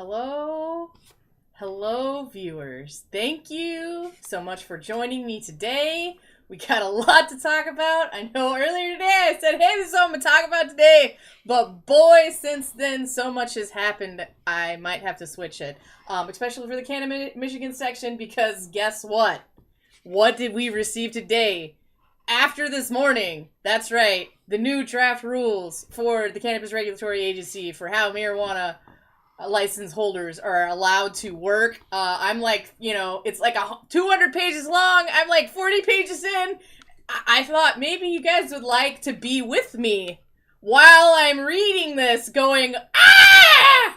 Hello, hello, viewers. Thank you so much for joining me today. We got a lot to talk about. I know earlier today I said, hey, this is what I'm going to talk about today. But boy, since then, so much has happened, I might have to switch it. Especially for the Cannabis Michigan section, because guess what? What did we receive today? After this morning, that's right, the new draft rules for the Cannabis Regulatory Agency for how marijuana license holders are allowed to work. I'm like, it's like 200 pages long. I'm like 40 pages in. I thought maybe you guys would like to be with me while I'm reading this going, ah!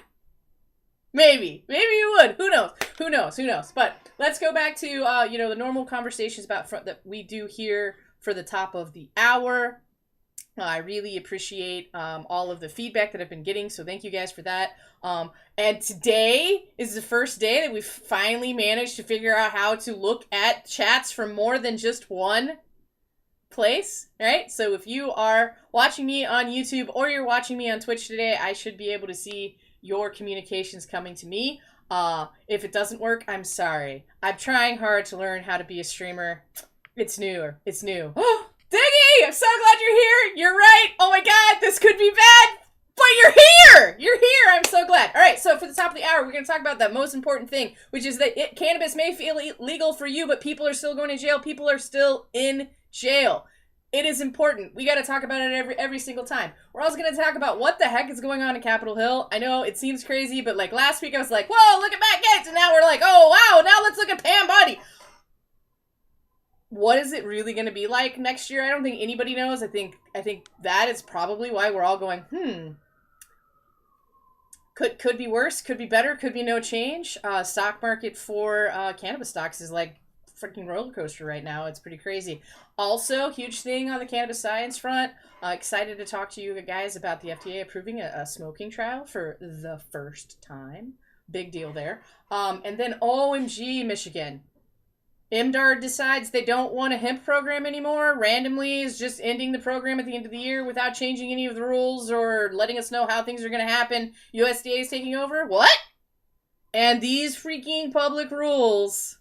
Maybe you would. Who knows? But let's go back to, the normal conversations about that we do here for the top of the hour. I really appreciate all of the feedback that I've been getting, so thank you guys for that. And today is the first day that we've finally managed to figure out how to look at chats from more than just one place, right? So if you are watching me on YouTube or you're watching me on Twitch today, I should be able to see your communications coming to me. If it doesn't work, I'm sorry. I'm trying hard to learn how to be a streamer. It's new. Diggy! I'm so glad you're here! You're right! Oh my god, this could be bad! But you're here! You're here! I'm so glad. Alright, so for the top of the hour, we're going to talk about the most important thing, which is that cannabis may feel legal for you, but people are still going to jail. People are still in jail. It is important. We got to talk about it every single time. We're also going to talk about what the heck is going on in Capitol Hill. I know it seems crazy, but like last week I was like, whoa, look at Matt Gaetz, and now we're like, oh wow, now let's look at Pam Bondi. What is it really going to be like next year? I don't think anybody knows. I think that is probably why we're all going, Could be worse, could be better, could be no change. Stock market for cannabis stocks is like freaking roller coaster right now. It's pretty crazy. Also, huge thing on the cannabis science front. Excited to talk to you guys about the FDA approving a smoking trial for the first time. Big deal there. And then OMG, Michigan. MDARD decides they don't want a hemp program anymore, randomly is just ending the program at the end of the year without changing any of the rules or letting us know how things are going to happen. USDA is taking over? What? And these freaking public rules.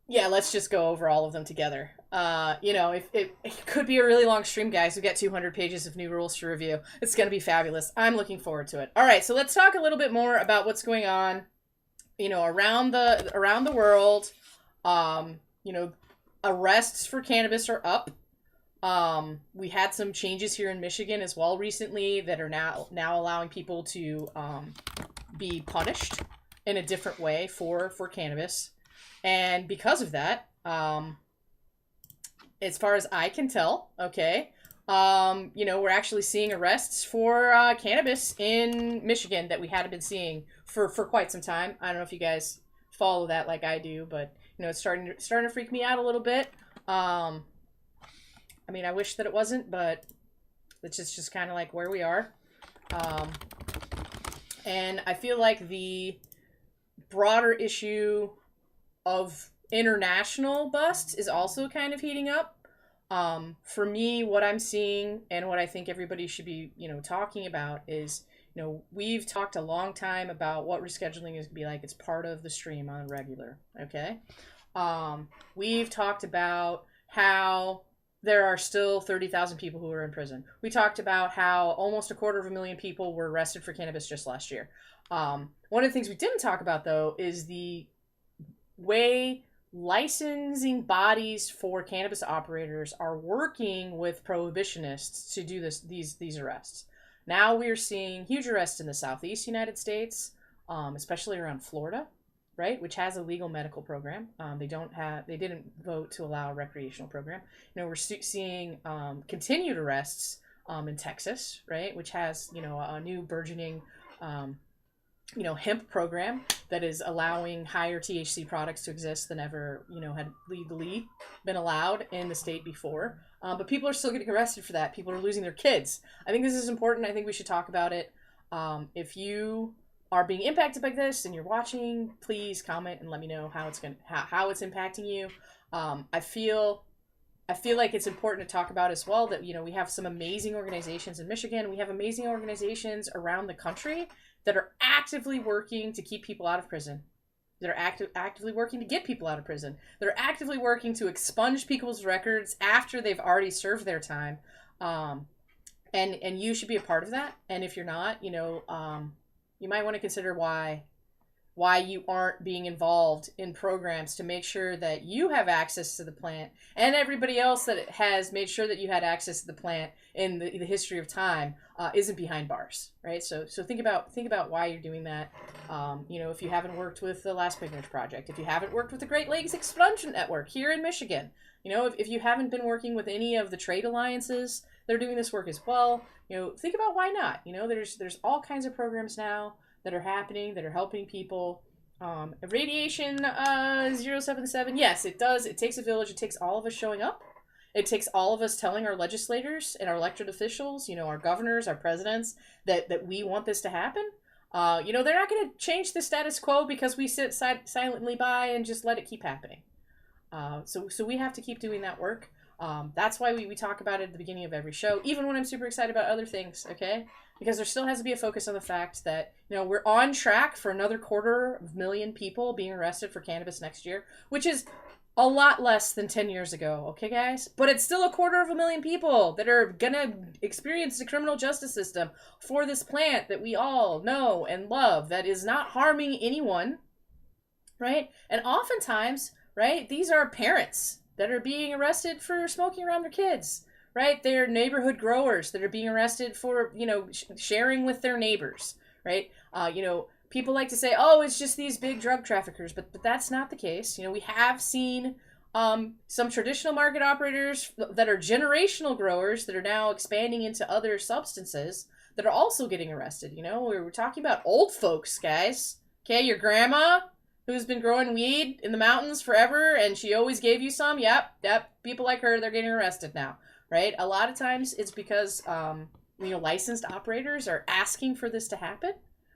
Yeah, let's just go over all of them together. It could be a really long stream, guys. We've got 200 pages of new rules to review. It's going to be fabulous. I'm looking forward to it. All right, so let's talk a little bit more about what's going on around the world. Arrests for cannabis are up. We had some changes here in Michigan as well recently that are now allowing people to be punished in a different way for cannabis. And because of that, as far as I can tell, we're actually seeing arrests for cannabis in Michigan that we hadn't been seeing for quite some time. I don't know if you guys follow that like I do, but it's starting to freak me out a little bit. I wish that it wasn't, but it's just kind of like where we are. And I feel like the broader issue of international busts is also kind of heating up. For me, what I'm seeing and what I think everybody should be, talking about is, we've talked a long time about what rescheduling is going to be like. It's part of the stream on regular, okay? We've talked about how there are still 30,000 people who are in prison. We talked about how almost 250,000 people were arrested for cannabis just last year. One of the things we didn't talk about, though, is the way licensing bodies for cannabis operators are working with prohibitionists to do these arrests. Now we're seeing huge arrests in the Southeast United States, especially around Florida, right, which has a legal medical program. They didn't vote to allow a recreational program. We're seeing continued arrests in Texas, right, which has a new burgeoning hemp program that is allowing higher THC products to exist than ever, had legally been allowed in the state before. But people are still getting arrested for that. People are losing their kids. I think this is important. I think we should talk about it. If you are being impacted by this and you're watching, please comment and let me know how it's impacting you. I feel I feel like it's important to talk about as well that, we have some amazing organizations in Michigan. We have amazing organizations around the country that are actively working to keep people out of prison. That are actively working to get people out of prison. They're actively working to expunge people's records after they've already served their time. And you should be a part of that. And if you're not, you might want to consider why you aren't being involved in programs to make sure that you have access to the plant, and everybody else that has made sure that you had access to the plant in the history of time isn't behind bars, right? So think about why you're doing that. If you haven't worked with the Last Pigment Project, if you haven't worked with the Great Lakes Expungement Network here in Michigan, if you haven't been working with any of the trade alliances that are doing this work as well, think about why not. There's all kinds of programs now that are happening, that are helping people. Radiation 077, yes, it does. It takes a village. It takes all of us showing up. It takes all of us telling our legislators and our elected officials, our governors, our presidents, that we want this to happen. They're not going to change the status quo because we sit silently by and just let it keep happening. So we have to keep doing that work. That's why we talk about it at the beginning of every show, even when I'm super excited about other things, okay? Because there still has to be a focus on the fact that, we're on track for another 250,000 people being arrested for cannabis next year, which is a lot less than 10 years ago, okay, guys? But it's still 250,000 people that are gonna experience the criminal justice system for this plant that we all know and love, that is not harming anyone, right? And oftentimes, right, these are parents that are being arrested for smoking around their kids, right? They're neighborhood growers that are being arrested for, sharing with their neighbors, right? People like to say, oh, it's just these big drug traffickers, but that's not the case. We have seen some traditional market operators that are generational growers that are now expanding into other substances that are also getting arrested. We're talking about old folks, guys. Okay, your grandma who's been growing weed in the mountains forever, and she always gave you some. Yep, people like her, they're getting arrested now, right? A lot of times it's because, licensed operators are asking for this to happen,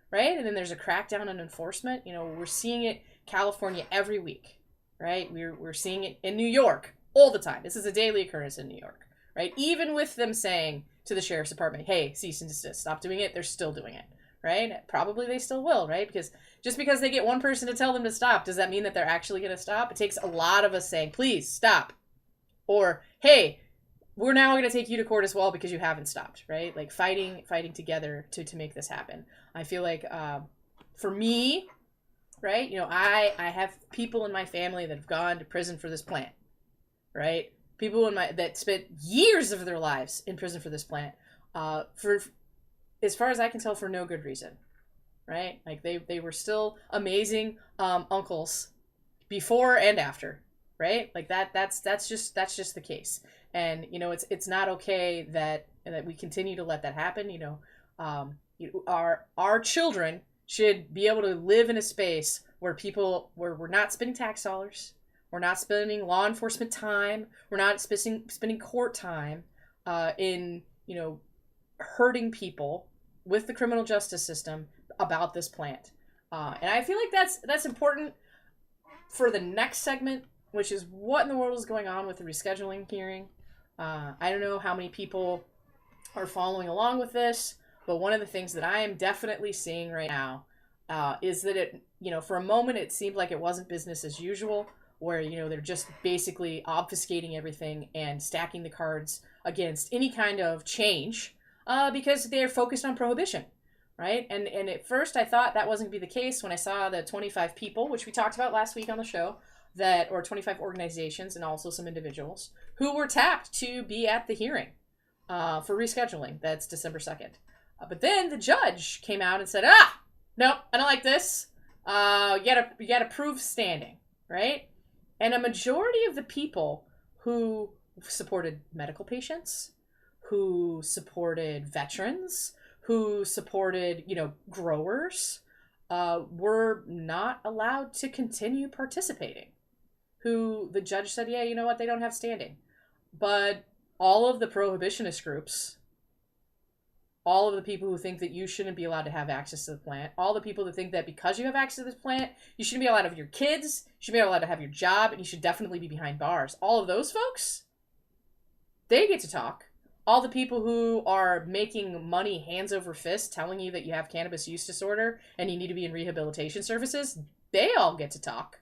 right? And then there's a crackdown on enforcement. We're seeing it California every week, right? We're seeing it in New York all the time. This is a daily occurrence in New York, right? Even with them saying to the sheriff's department, hey, cease and desist, stop doing it, they're still doing it, right? Probably they still will, right? Because just because they get one person to tell them to stop, does that mean that they're actually going to stop? It takes a lot of us saying, please stop. Or, hey, we're now going to take you to court as well because you haven't stopped, right? Like fighting together to make this happen. I feel like for me, right, I have people in my family that have gone to prison for this plant, right? People that spent years of their lives in prison for this plant, for, as far as I can tell, for no good reason, right? Like they were still amazing uncles before and after, right? Like that's just the case. And it's not okay that we continue to let that happen. Our children should be able to live in a space where we're not spending tax dollars, we're not spending law enforcement time, we're not spending court time in hurting people with the criminal justice system about this plant. And I feel like that's important for the next segment, which is what in the world is going on with the rescheduling hearing. I don't know how many people are following along with this, but one of the things that I am definitely seeing right now is that it, for a moment it seemed like it wasn't business as usual, where, they're just basically obfuscating everything and stacking the cards against any kind of change because they're focused on prohibition, right? And at first I thought that wasn't going to be the case when I saw the 25 people, which we talked about last week on the show, or 25 organizations and also some individuals who were tapped to be at the hearing for rescheduling. That's December 2nd. But then the judge came out and said, nope, I don't like this. You gotta prove standing, right? And a majority of the people who supported medical patients, who supported veterans, who supported, growers, were not allowed to continue participating. Who the judge said, yeah, you know what, they don't have standing. But all of the prohibitionist groups, all of the people who think that you shouldn't be allowed to have access to the plant, all the people that think that because you have access to this plant, you shouldn't be allowed to have your kids, you should be allowed to have your job, and you should definitely be behind bars. All of those folks they get to talk. All the people who are making money hands over fist telling you that you have cannabis use disorder and you need to be in rehabilitation services, they all get to talk.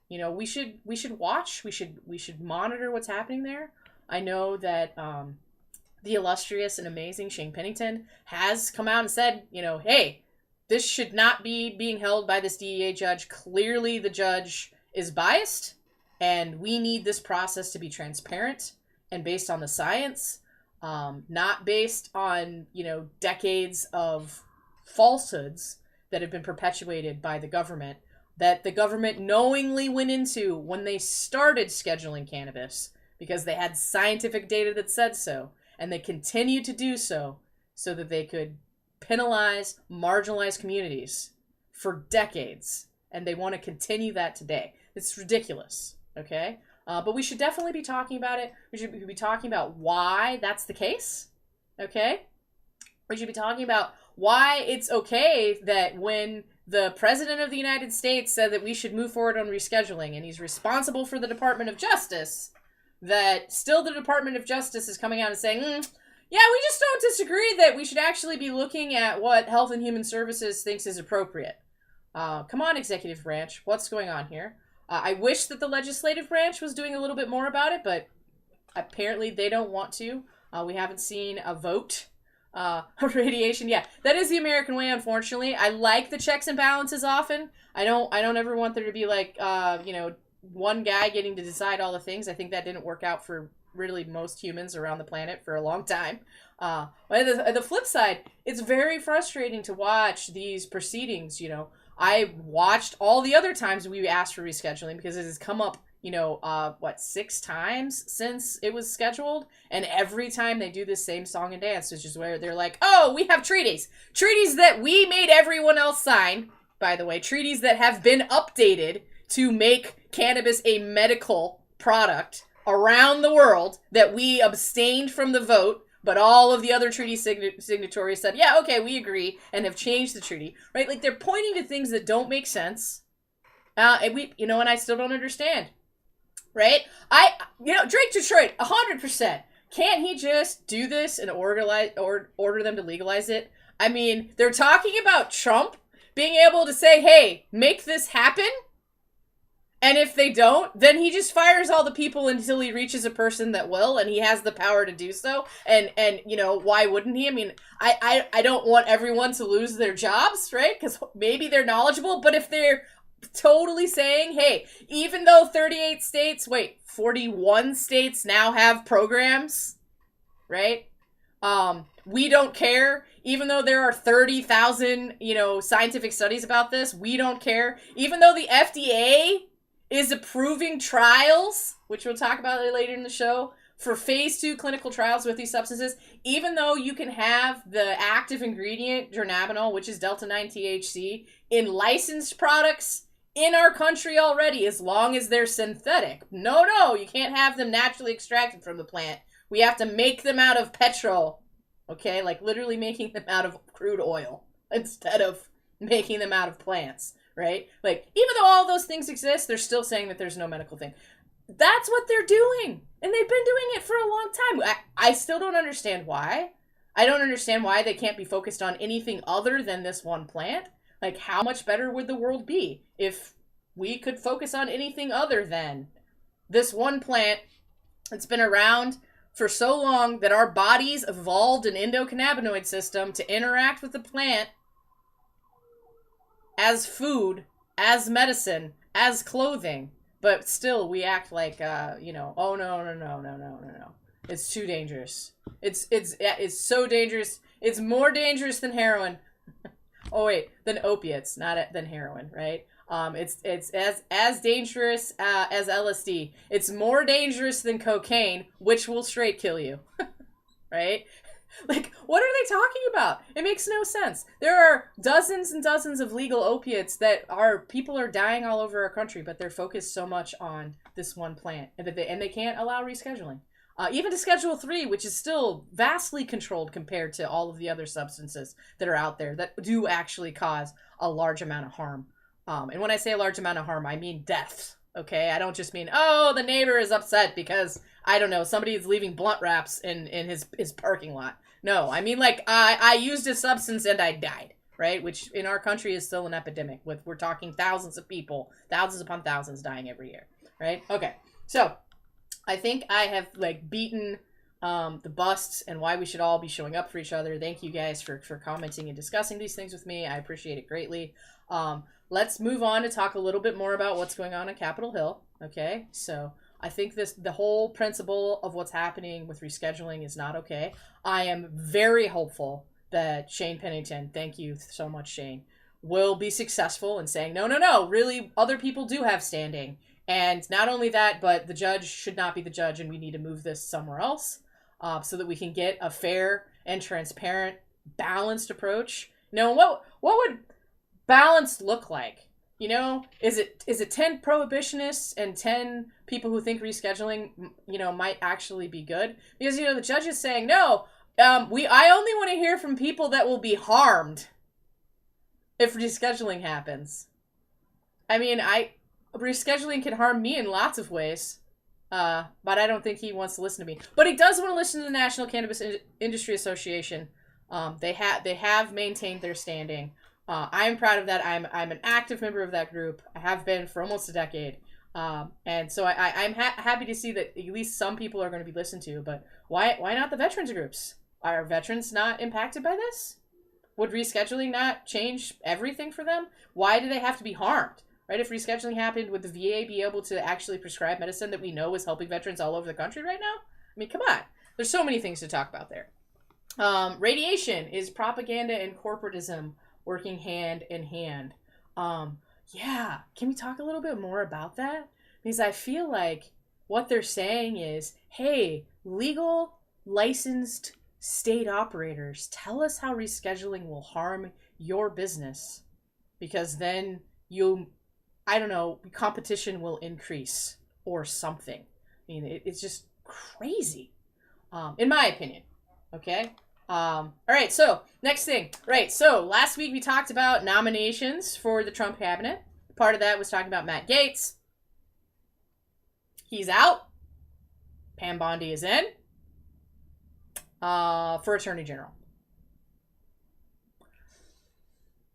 We should watch. We should monitor what's happening there. I know that the illustrious and amazing Shane Pennington has come out and said, hey, this should not be being held by this DEA judge. Clearly, the judge is biased, and we need this process to be transparent and based on the science, not based on, decades of falsehoods that have been perpetuated by the government, that the government knowingly went into when they started scheduling cannabis because they had scientific data that said so, and they continue to do so that they could penalize marginalized communities for decades, and they want to continue that today. It's ridiculous, okay? But we should definitely be talking about it. We should be talking about why that's the case, okay? We should be talking about why it's okay that when the President of the United States said that we should move forward on rescheduling, and he's responsible for the Department of Justice, that still the Department of Justice is coming out and saying, yeah, we just don't disagree that we should actually be looking at what Health and Human Services thinks is appropriate. Come on, executive branch. What's going on here? I wish that the legislative branch was doing a little bit more about it, but apparently they don't want to. We haven't seen a vote. Radiation, yeah, that is the American way, unfortunately. I like the checks and balances often. I don't ever want there to be like, one guy getting to decide all the things. I think that didn't work out for really most humans around the planet for a long time. But at the flip side, it's very frustrating to watch these proceedings, I watched all the other times we asked for rescheduling because it has come up, 6 times since it was scheduled. And every time they do this same song and dance, which is where they're like, oh, we have treaties that we made everyone else sign, by the way, treaties that have been updated to make cannabis a medical product around the world, that we abstained from the vote. But all of the other treaty signatories said, yeah, okay, we agree, and have changed the treaty, right? Like, they're pointing to things that don't make sense. And I still don't understand, right? Drake Detroit, 100%. Can't he just do this and order them to legalize it? I mean, they're talking about Trump being able to say, hey, make this happen. And if they don't, then he just fires all the people until he reaches a person that will, and he has the power to do so. And why wouldn't he? I mean, I don't want everyone to lose their jobs, right? Because maybe they're knowledgeable, but if they're totally saying, hey, even though 41 states now have programs, right? We don't care. Even though there are 30,000, scientific studies about this, we don't care. Even though the FDA is approving trials, which we'll talk about later in the show, for phase 2 clinical trials with these substances, even though you can have the active ingredient, dronabinol, which is delta-9 THC, in licensed products in our country already, as long as they're synthetic. No, you can't have them naturally extracted from the plant. We have to make them out of petrol, okay? Like literally making them out of crude oil instead of making them out of plants. Right? Like, even though all those things exist, they're still saying that there's no medical thing. That's what they're doing. And they've been doing it for a long time. I still don't understand why. I don't understand why they can't be focused on anything other than this one plant. Like, how much better would the world be if we could focus on anything other than this one plant that's been around for so long that our bodies evolved an endocannabinoid system to interact with the plant as food, as medicine, as clothing, but still we act like, oh no. It's too dangerous. It's so dangerous. It's more dangerous than heroin. Oh wait, than opiates, not than heroin, right? It's as dangerous as LSD. It's more dangerous than cocaine, which will straight kill you, right? Like, what are they talking about? It makes no sense. There are dozens and dozens of legal opiates people are dying all over our country, but they're focused so much on this one plant, and they can't allow rescheduling. Even to Schedule 3, which is still vastly controlled compared to all of the other substances that are out there that do actually cause a large amount of harm. And when I say a large amount of harm, I mean death. Okay, I don't just mean, oh, the neighbor is upset because I don't know, somebody is leaving blunt wraps in his parking lot. No, I mean, like, I used a substance and I died, right? Which in our country is still an epidemic. We're talking thousands of people, thousands upon thousands dying every year, right? Okay, so I think I have, like, beaten the busts and why we should all be showing up for each other. Thank you guys for commenting and discussing these things with me. I appreciate it greatly. Let's move on to talk a little bit more about what's going on Capitol Hill. Okay, so I think the whole principle of what's happening with rescheduling is not okay. I am very hopeful that Shane Pennington, thank you so much, Shane, will be successful in saying, no, really, other people do have standing. And not only that, but the judge should not be the judge, and we need to move this somewhere else so that we can get a fair and transparent, balanced approach. What would balanced look like? Is it 10 prohibitionists and 10 people who think rescheduling, might actually be good? Because, the judge is saying, no, I only want to hear from people that will be harmed if rescheduling happens. I mean, rescheduling can harm me in lots of ways, but I don't think he wants to listen to me. But he does want to listen to the National Cannabis Industry Association. They have maintained their standing. I'm proud of that. I'm an active member of that group. I have been for almost a decade. And so I'm happy to see that at least some people are going to be listened to. But why not the veterans groups? Are veterans not impacted by this? Would rescheduling not change everything for them? Why do they have to be harmed? Right? If rescheduling happened, would the VA be able to actually prescribe medicine that we know is helping veterans all over the country right now? I mean, come on. There's so many things to talk about there. Radiation is propaganda and corporatism working hand in hand. Yeah, can we talk a little bit more about that? Because I feel like what they're saying is, hey, legal, licensed state operators, tell us how rescheduling will harm your business. Because then competition will increase or something. I mean, it's just crazy, in my opinion. Okay? All right, so next thing. Right, so last week we talked about nominations for the Trump cabinet. Part of that was talking about Matt Gaetz. He's out. Pam Bondi is in for Attorney General.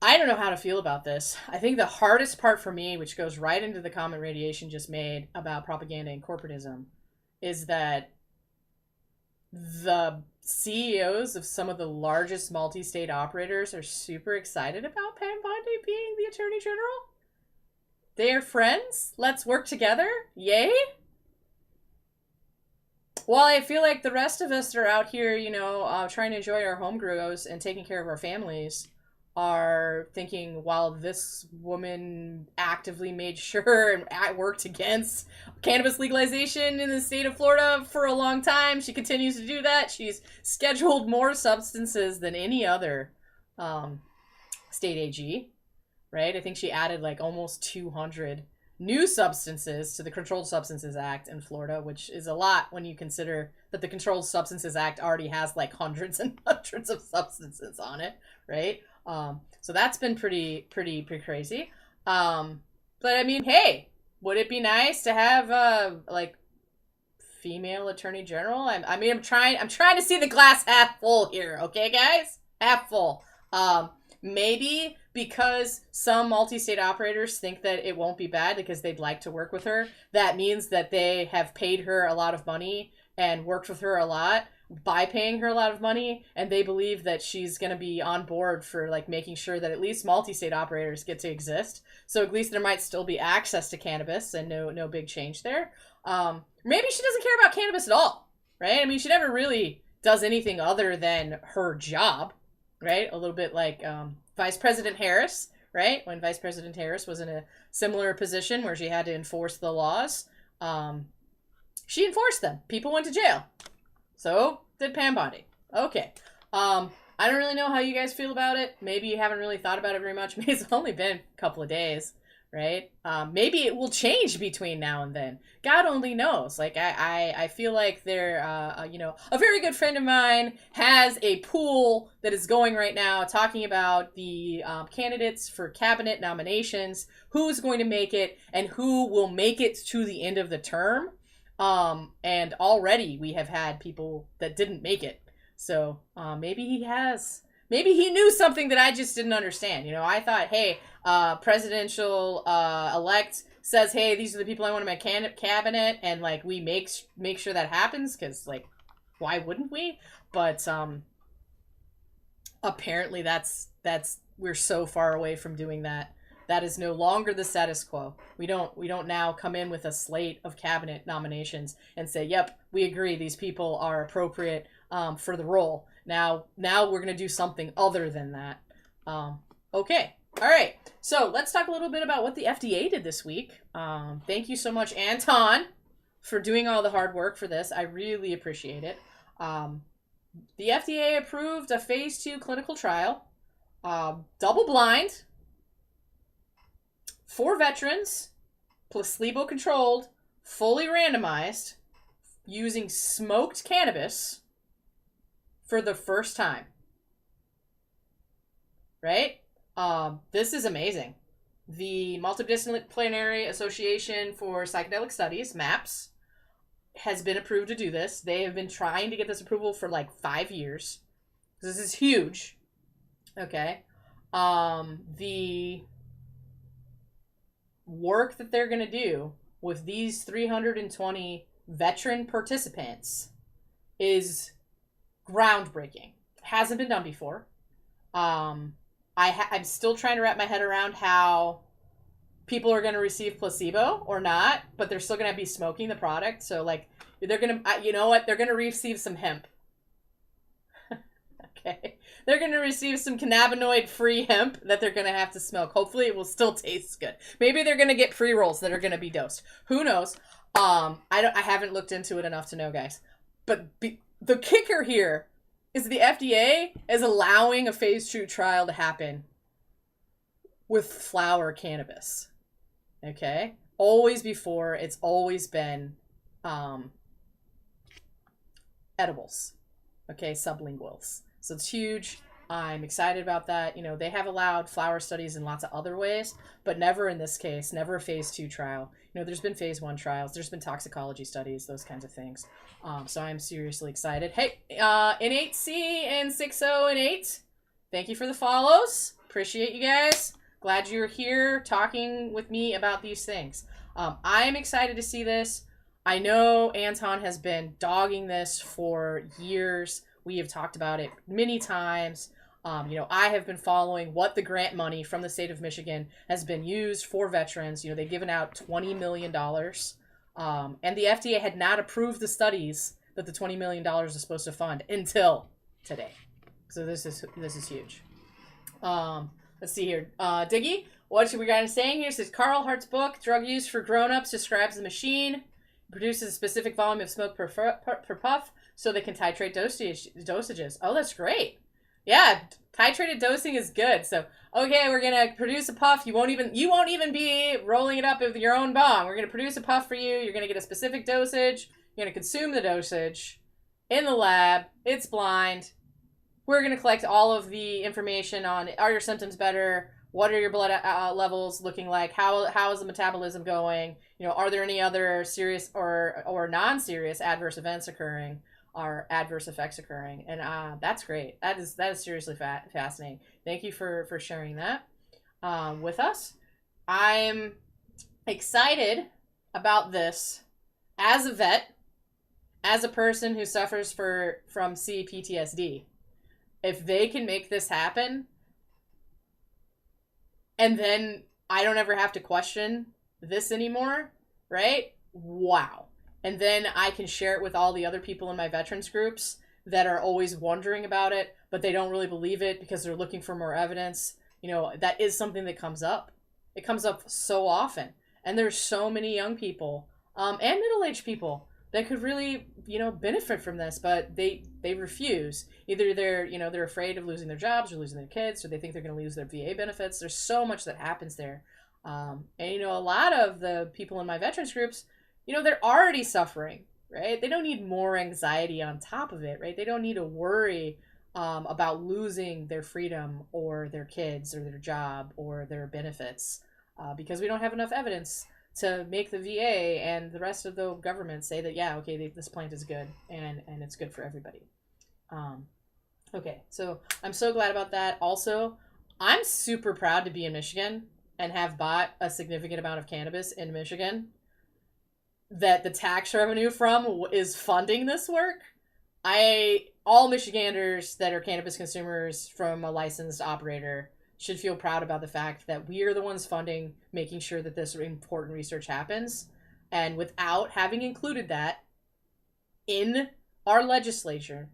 I don't know how to feel about this. I think the hardest part for me, which goes right into the comment Radiation just made about propaganda and corporatism, is that the CEOs of some of the largest multi-state operators are super excited about Pam Bondi being the Attorney General. They are friends. Let's work together. Yay. While I feel like the rest of us that are out here, trying to enjoy our home grows and taking care of our families, are thinking, while this woman actively made sure and worked against cannabis legalization in the state of Florida for a long time, she continues to do that. She's scheduled more substances than any other state AG, right? I think she added like almost 200 new substances to the Controlled Substances Act in Florida, which is a lot when you consider that the Controlled Substances Act already has like hundreds and hundreds of substances on it, right? So that's been pretty crazy. But I mean, hey, would it be nice to have female attorney general? I'm trying to see the glass half full here, okay, guys? Half full. Maybe because some multi-state operators think that it won't be bad because they'd like to work with her. That means that they have paid her a lot of money and worked with her a lot by paying her a lot of money, and they believe that she's going to be on board for like making sure that at least multi-state operators get to exist. So at least there might still be access to cannabis and no big change there. Maybe she doesn't care about cannabis at all, right? I mean, she never really does anything other than her job, right? A little bit like Vice President Harris, right? When Vice President Harris was in a similar position where she had to enforce the laws, she enforced them. People went to jail. So did Pam Bondi. Okay. I don't really know how you guys feel about it. Maybe you haven't really thought about it very much. Maybe it's only been a couple of days, right? Maybe it will change between now and then. God only knows. Like, I feel like they're, a very good friend of mine has a pool that is going right now talking about the candidates for cabinet nominations, who's going to make it, and who will make it to the end of the term. And already we have had people that didn't make it. So maybe he has. Maybe he knew something that I just didn't understand. You know, I thought, hey, presidential elect says, hey, these are the people I want in my cabinet, and like we make sure that happens, because like, why wouldn't we? But apparently that's we're so far away from doing that. That is no longer the status quo. We don't now come in with a slate of cabinet nominations and say, yep, we agree these people are appropriate for the role. Now we're going to do something other than that. Okay. All right. So let's talk a little bit about what the FDA did this week. Thank you so much, Anton, for doing all the hard work for this. I really appreciate it. The FDA approved a phase 2 clinical trial, double blind, for veterans, placebo-controlled, fully randomized, using smoked cannabis for the first time. Right? This is amazing. The Multidisciplinary Association for Psychedelic Studies, MAPS, has been approved to do this. They have been trying to get this approval for like 5 years. This is huge. Okay. The work that they're going to do with these 320 veteran participants is groundbreaking. Hasn't been done before. I'm still trying to wrap my head around how people are going to receive placebo or not, but they're still going to be smoking the product. So like, they're going to, you know what? They're going to receive some hemp. Okay. They're going to receive some cannabinoid-free hemp that they're going to have to smoke. Hopefully it will still taste good. Maybe they're going to get pre-rolls that are going to be dosed. Who knows? I haven't looked into it enough to know, guys. But the kicker here is the FDA is allowing a phase 2 trial to happen with flower cannabis. Okay? Always before, it's always been edibles. Okay? Sublinguals. So it's huge. I'm excited about that. You know, they have allowed flower studies in lots of other ways, but never in this case, never a phase 2 trial. You know, there's been phase 1 trials, there's been toxicology studies, those kinds of things. So I'm seriously excited. Hey, N8C and 60 and 8, thank you for the follows. Appreciate you guys. Glad you're here talking with me about these things. I'm excited to see this. I know Anton has been dogging this for years. We have talked about it many times. You know, I have been following what the grant money from the state of Michigan has been used for veterans. You know, they've given out $20 million. And the FDA had not approved the studies that the $20 million is supposed to fund until today. So this is huge. Let's see here. Diggy, what we got saying here? It says Carl Hart's book, Drug Use for Grown-Ups, describes the machine. It produces a specific volume of smoke per puff, so they can titrate dosages. Oh, that's great. Yeah, titrated dosing is good. So, okay, we're gonna produce a puff. You won't even be rolling it up with your own bong. We're gonna produce a puff for you. You're gonna get a specific dosage. You're gonna consume the dosage in the lab. It's blind. We're gonna collect all of the information on, are your symptoms better? What are your blood levels looking like? How is the metabolism going? You know, are there any other serious or non-serious adverse events occurring? Are adverse effects occurring? And that's great. That is seriously fascinating. Thank you for sharing that with us. I'm excited about this as a vet, as a person who suffers from CPTSD. If they can make this happen, and then I don't ever have to question this anymore, right? Wow. And then I can share it with all the other people in my veterans groups that are always wondering about it, but they don't really believe it because they're looking for more evidence. You know, that is something that comes up. It comes up so often. And there's so many young people and middle-aged people that could really, you know, benefit from this, but they refuse. Either they're afraid of losing their jobs or losing their kids, or they think they're going to lose their VA benefits. There's so much that happens there. And, you know, a lot of the people in my veterans groups, you know, they're already suffering, right? They don't need more anxiety on top of it, right? They don't need to worry about losing their freedom or their kids or their job or their benefits because we don't have enough evidence to make the VA and the rest of the government say that, yeah, okay, this plant is good and it's good for everybody. Okay, so I'm so glad about that. Also, I'm super proud to be in Michigan and have bought a significant amount of cannabis in Michigan that the tax revenue from is funding this work. All Michiganders that are cannabis consumers from a licensed operator should feel proud about the fact that we are the ones funding, making sure that this important research happens. And without having included that in our legislature,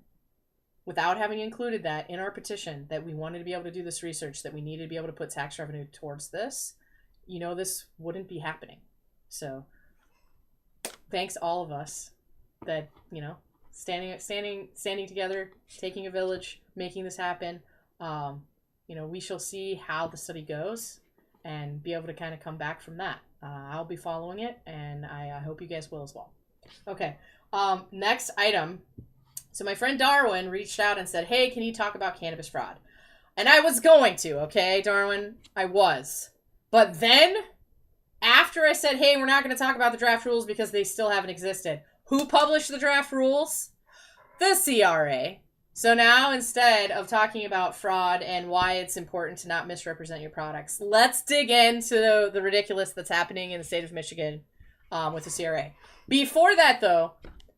without having included that in our petition, that we wanted to be able to do this research, that we needed to be able to put tax revenue towards this, this wouldn't be happening. So thanks all of us that, standing together, taking a village, making this happen. We shall see how the study goes and be able to kind of come back from that. I'll be following it, and I hope you guys will as well. Okay, next item. So my friend Darwin reached out and said, hey, can you talk about cannabis fraud? And I was going to, okay, Darwin? I was. But then, after I said, hey, we're not going to talk about the draft rules because they still haven't existed, who published the draft rules? The CRA. So now, instead of talking about fraud and why it's important to not misrepresent your products, let's dig into the ridiculous that's happening in the state of Michigan with the CRA. Before that, though,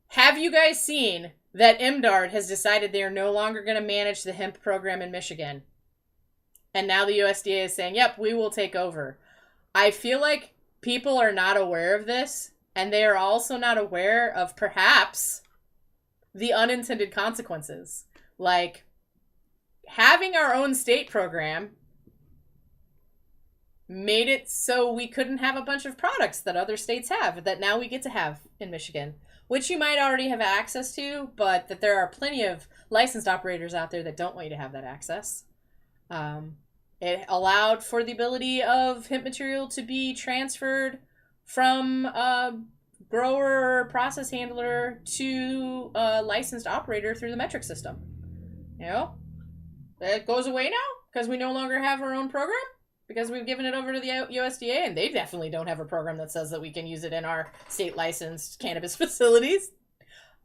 have you guys seen that MDARD has decided they are no longer going to manage the hemp program in Michigan? And now the USDA is saying, yep, we will take over. I feel like people are not aware of this, and they are also not aware of perhaps the unintended consequences. Like, having our own state program made it so we couldn't have a bunch of products that other states have that now we get to have in Michigan, which you might already have access to, but that there are plenty of licensed operators out there that don't want you to have that access. It allowed for the ability of hemp material to be transferred from a grower or process handler to a licensed operator through the metric system. That goes away now because we no longer have our own program, because we've given it over to the USDA, and they definitely don't have a program that says that we can use it in our state licensed cannabis facilities.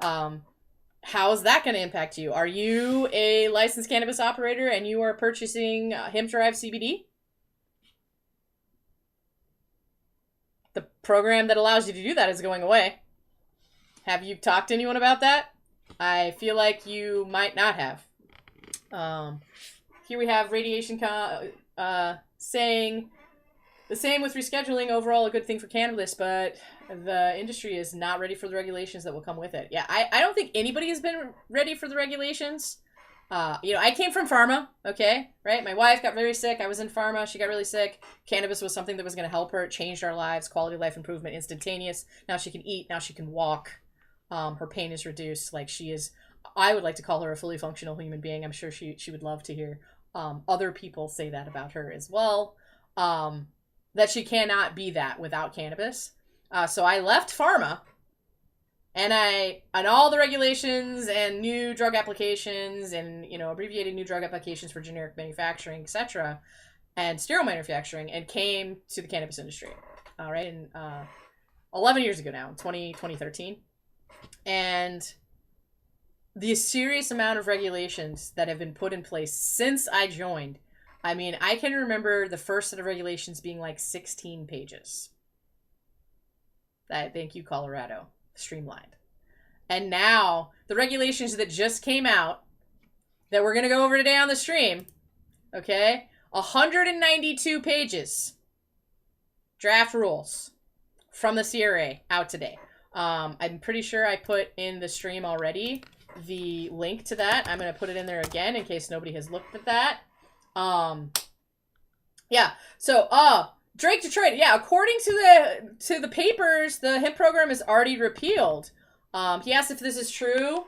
How is that going to impact you? Are you a licensed cannabis operator and you are purchasing hemp-derived CBD? The program that allows you to do that is going away. Have you talked to anyone about that? I feel like you might not have. Here we have Radiation saying the same with rescheduling, overall a good thing for cannabis, but the industry is not ready for the regulations that will come with it. Yeah, I don't think anybody has been ready for the regulations. I came from pharma, okay, right? My wife got very sick. I was in pharma. She got really sick. Cannabis was something that was going to help her. It changed our lives. Quality of life improvement, instantaneous. Now she can eat. Now she can walk. Her pain is reduced. Like, she is, I would like to call her a fully functional human being. I'm sure she would love to hear other people say that about her as well. That she cannot be that without cannabis. So I left pharma, and all the regulations and new drug applications and, abbreviated new drug applications for generic manufacturing, etc., and sterile manufacturing, and came to the cannabis industry. All right, and 11 years ago now, 2013. And the serious amount of regulations that have been put in place since I joined, I mean, I can remember the first set of regulations being like 16 pages. Thank you, Colorado. Streamlined. And now, the regulations that just came out, that we're going to go over today on the stream, okay? 192 pages. Draft rules from the CRA out today. I'm pretty sure I put in the stream already the link to that. I'm going to put it in there again in case nobody has looked at that. Yeah. So, Drake Detroit. Yeah, according to the papers, the hemp program is already repealed. He asked if this is true,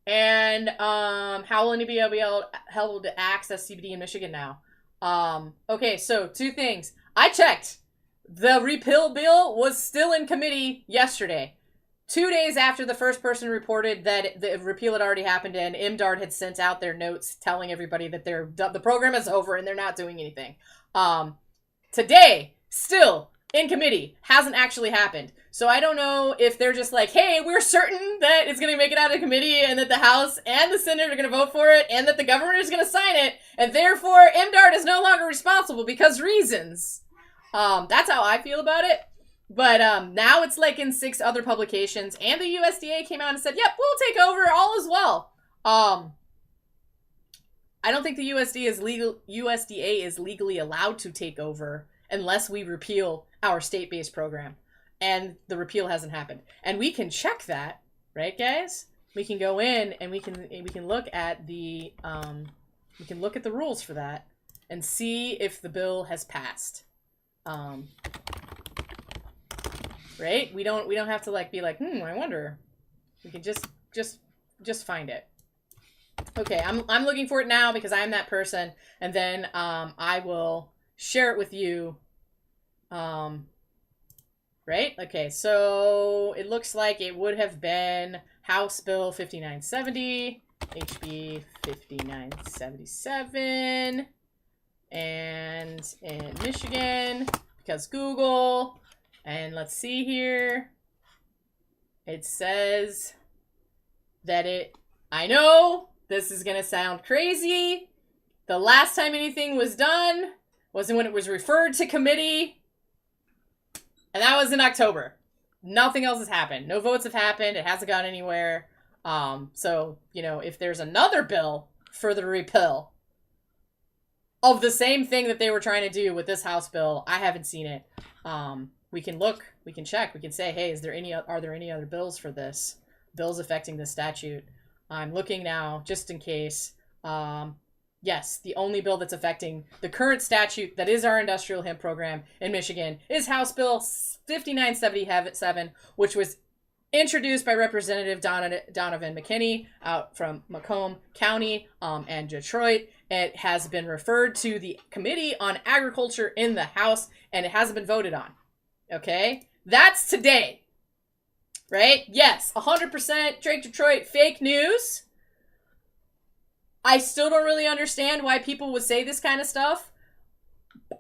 and how will anybody be able to access CBD in Michigan now? Okay, so 2 things. I checked. The repeal bill was still in committee yesterday, 2 days after the first person reported that the repeal had already happened, and MDARD had sent out their notes telling everybody that the program is over and they're not doing anything. Today, still, in committee. Hasn't actually happened. So I don't know if they're just like, hey, we're certain that it's going to make it out of committee and that the House and the Senate are going to vote for it and that the governor is going to sign it, and therefore MDARD is no longer responsible because reasons. That's how I feel about it. But now it's like in 6 other publications, and the USDA came out and said, yep, we'll take over, all as well. I don't think the USDA is legally allowed to take over unless we repeal our state-based program. And the repeal hasn't happened. And we can check that, right, guys? We can go in and we can look at the rules for that and see if the bill has passed. Right? We don't have to like be like, I wonder. We can just find it. Okay, I'm looking for it now because I'm that person, and then I will share it with you. Right? Okay, so it looks like it would have been House Bill 5970, HB 5977, and in Michigan, because Google, and let's see here, it says that I know this is going to sound crazy. The last time anything was done was when it was referred to committee. And that was in October. Nothing else has happened. No votes have happened. It hasn't gone anywhere. So, if there's another bill for the repeal of the same thing that they were trying to do with this House bill, I haven't seen it. We can look, we can check, we can say, hey, are there any other bills for this? Bills affecting this statute? I'm looking now, just in case. Yes, the only bill that's affecting the current statute that is our industrial hemp program in Michigan is House Bill 5977, which was introduced by Representative Donovan McKinney out from Macomb County and Detroit. It has been referred to the Committee on Agriculture in the House, and it hasn't been voted on. Okay? That's today. Right? Yes, 100% Drake Detroit fake news. I still don't really understand why people would say this kind of stuff.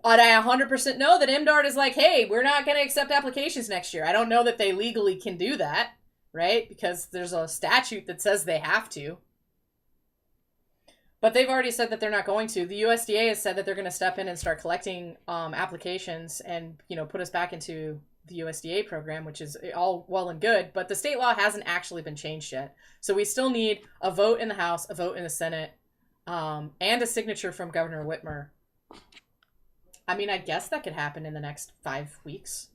But I 100% know that MDARD is like, hey, we're not going to accept applications next year. I don't know that they legally can do that, right? Because there's a statute that says they have to. But they've already said that they're not going to. The USDA has said that they're going to step in and start collecting applications and, put us back into the USDA program, which is all well and good, but the state law hasn't actually been changed yet. So we still need a vote in the House, a vote in the Senate, and a signature from Governor Whitmer. I mean, I guess that could happen in the next 5 weeks,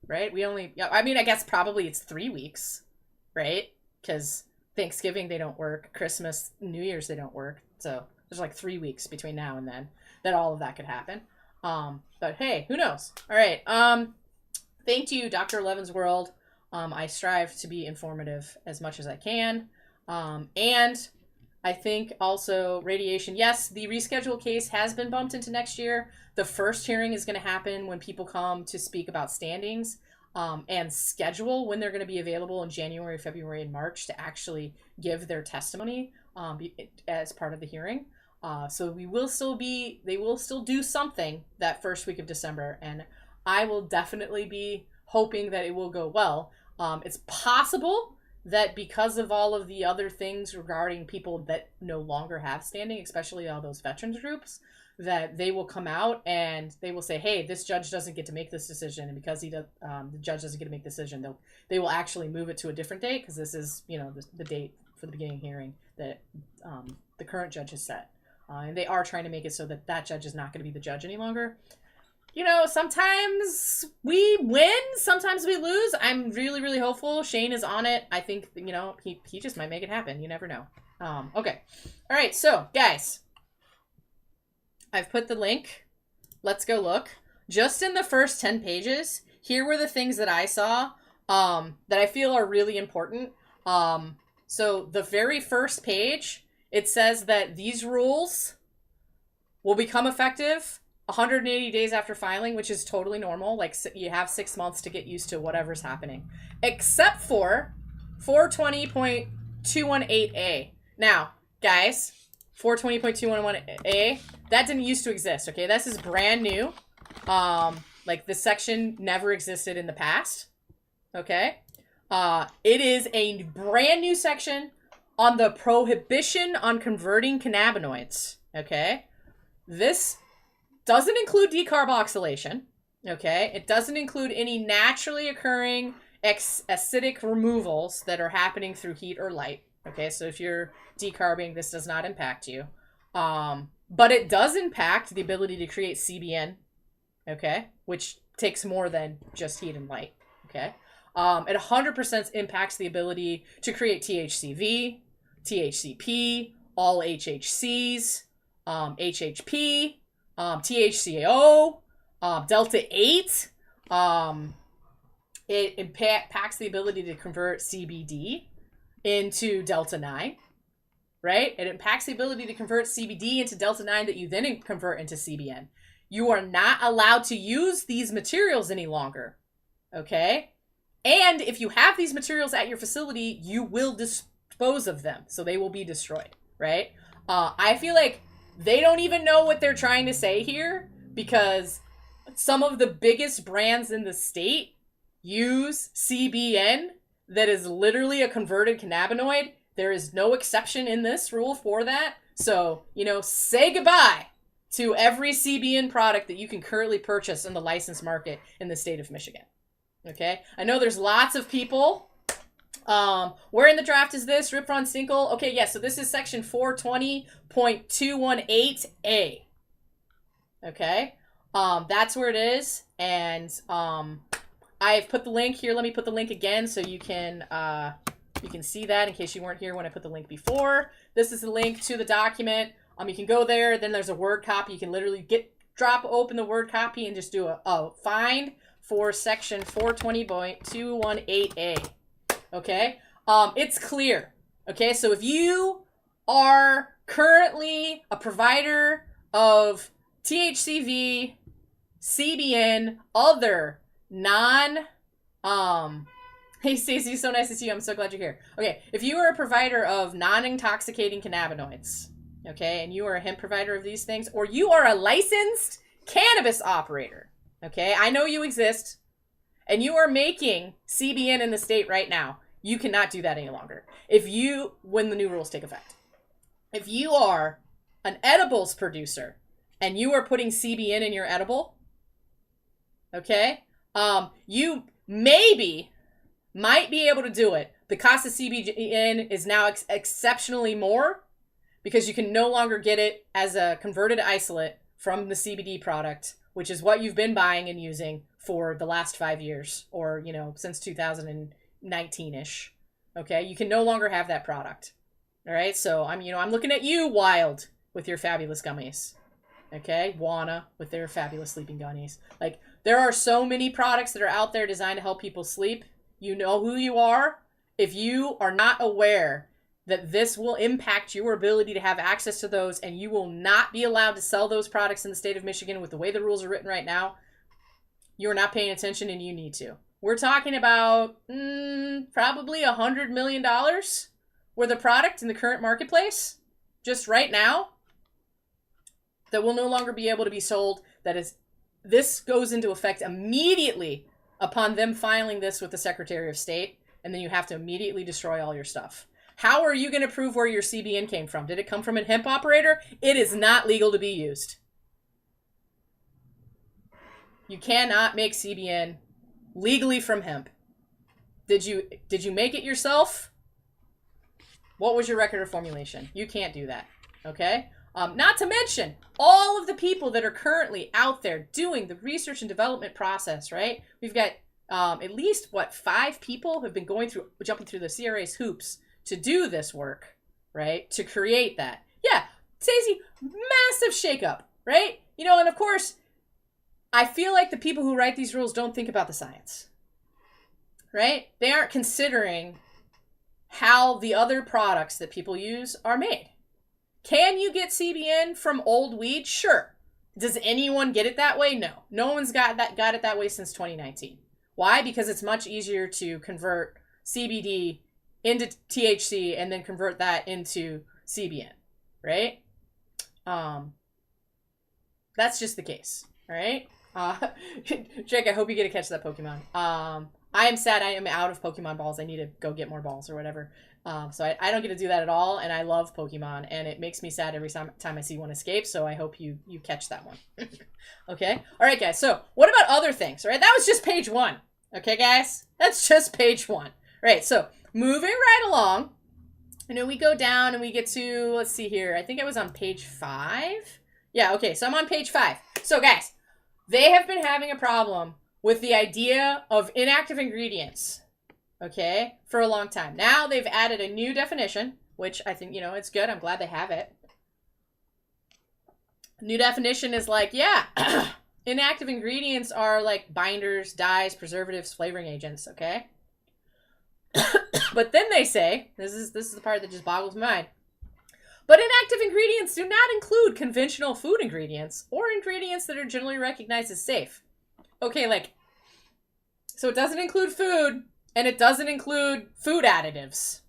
right? I guess probably it's 3 weeks, right? Because Thanksgiving, they don't work. Christmas, New Year's, they don't work. So there's like 3 weeks between now and then that all of that could happen. But hey, who knows? All right. Thank you, Dr. Levin's World. I strive to be informative as much as I can. And I think also radiation. Yes, the reschedule case has been bumped into next year. The first hearing is going to happen when people come to speak about standings and schedule when they're going to be available in January, February, and March to actually give their testimony as part of the hearing. So they will still do something that first week of December, and I will definitely be hoping that it will go well. It's possible that because of all of the other things regarding people that no longer have standing, especially all those veterans groups, that they will come out and they will say, hey, this judge doesn't get to make this decision. And because the judge doesn't get to make the decision, they will actually move it to a different date, because this is, the date for the beginning hearing that the current judge has set. And they are trying to make it so that judge is not going to be the judge any longer. Sometimes we win, sometimes we lose. I'm really, really hopeful. Shane is on it. I think, he just might make it happen. You never know. Okay. All right. So, guys, I've put the link. Let's go look. Just in the first 10 pages, here were the things that I saw that I feel are really important. So the very first page, it says that these rules will become effective 180 days after filing, which is totally normal. Like, you have 6 months to get used to whatever's happening, except for 420.218A. Now, guys, 420.211A, that didn't used to exist. Okay, this is brand new. Like, this section never existed in the past. Okay? It is a brand new section on the prohibition on converting cannabinoids. Okay? This doesn't include decarboxylation. Okay? It doesn't include any naturally occurring acidic removals that are happening through heat or light. Okay? So if you're decarbing, this does not impact you. But it does impact the ability to create CBN. Okay? Which takes more than just heat and light. Okay? It 100% impacts the ability to create THCV, THCP, all HHCs, HHP, THCO, Delta 8. It impacts the ability to convert CBD into Delta 9, right? It impacts the ability to convert CBD into Delta 9 that you then convert into CBN. You are not allowed to use these materials any longer, okay? And if you have these materials at your facility, you will dispose of them. So they will be destroyed, right? I feel like they don't even know what they're trying to say here, because some of the biggest brands in the state use CBN that is literally a converted cannabinoid. There is no exception in this rule for that. So, say goodbye to every CBN product that you can currently purchase in the licensed market in the state of Michigan. Okay, I know there's lots of people. Where in the draft is this? Rip Run Stinkle. Okay, yeah, so this is section 420.218A. Okay, that's where it is. And I've put the link here. Let me put the link again so you can see that in case you weren't here when I put the link before. This is the link to the document. You can go there. Then there's a Word copy. You can literally drop open the Word copy and just do a find for section 420.218A. Okay? It's clear. Okay? So if you are currently a provider of THCV, CBN, other hey Stacey, so nice to see you. I'm so glad you're here. Okay, if you are a provider of non-intoxicating cannabinoids, okay, and you are a hemp provider of these things, or you are a licensed cannabis operator, okay, I know you exist, and you are making CBN in the state right now, you cannot do that any longer. When the new rules take effect. If you are an edibles producer, and you are putting CBN in your edible, okay, you might be able to do it. The cost of CBN is now exceptionally more because you can no longer get it as a converted isolate from the CBD product, which is what you've been buying and using for the last 5 years or, since 2019-ish. Okay, you can no longer have that product. All right, so I'm looking at you, Wild, with your fabulous gummies. Okay, Wana with their fabulous sleeping gummies. Like, there are so many products that are out there designed to help people sleep. You know who you are. If you are not aware that this will impact your ability to have access to those and you will not be allowed to sell those products in the state of Michigan with the way the rules are written right now, you're not paying attention and you need to. We're talking about probably $100 million worth of product in the current marketplace just right now that will no longer be able to be sold. This goes into effect immediately upon them filing this with the Secretary of State, and then you have to immediately destroy all your stuff. How are you going to prove where your CBN came from? Did it come from a hemp operator? It is not legal to be used. You cannot make CBN legally from hemp. Did you make it yourself? What was your record of formulation? You can't do that, okay? Not to mention all of the people that are currently out there doing the research and development process, right? We've got at least, 5 people have been jumping through the CRA's hoops to do this work, right? To create that. Yeah, Stacey, massive shakeup, right? And of course, I feel like the people who write these rules don't think about the science, right? They aren't considering how the other products that people use are made. Can you get CBN from old weed? Sure. Does anyone get it that way? No. No one's got it that way since 2019. Why? Because it's much easier to convert CBD into THC and then convert that into CBN, right? That's just the case, right? Jake, I hope you get to catch that Pokemon. I am sad I am out of Pokemon balls. I need to go get more balls or whatever. So I don't get to do that at all, and I love Pokemon, and it makes me sad every time I see one escape, so I hope you catch that one. Okay? Alright, guys, so what about other things? Alright, that was just page 1. Okay, guys? That's just page 1. Alright, so moving right along, we go down and we get to, let's see here, I think I was on page 5. Yeah, okay, so I'm on page 5. So, guys, they have been having a problem with the idea of inactive ingredients, okay, for a long time. Now they've added a new definition, which I think, it's good. I'm glad they have it. New definition is like, yeah, inactive ingredients are like binders, dyes, preservatives, flavoring agents, okay? But then they say, this is the part that just boggles my mind, but inactive ingredients do not include conventional food ingredients or ingredients that are generally recognized as safe. Okay, so it doesn't include food, and it doesn't include food additives.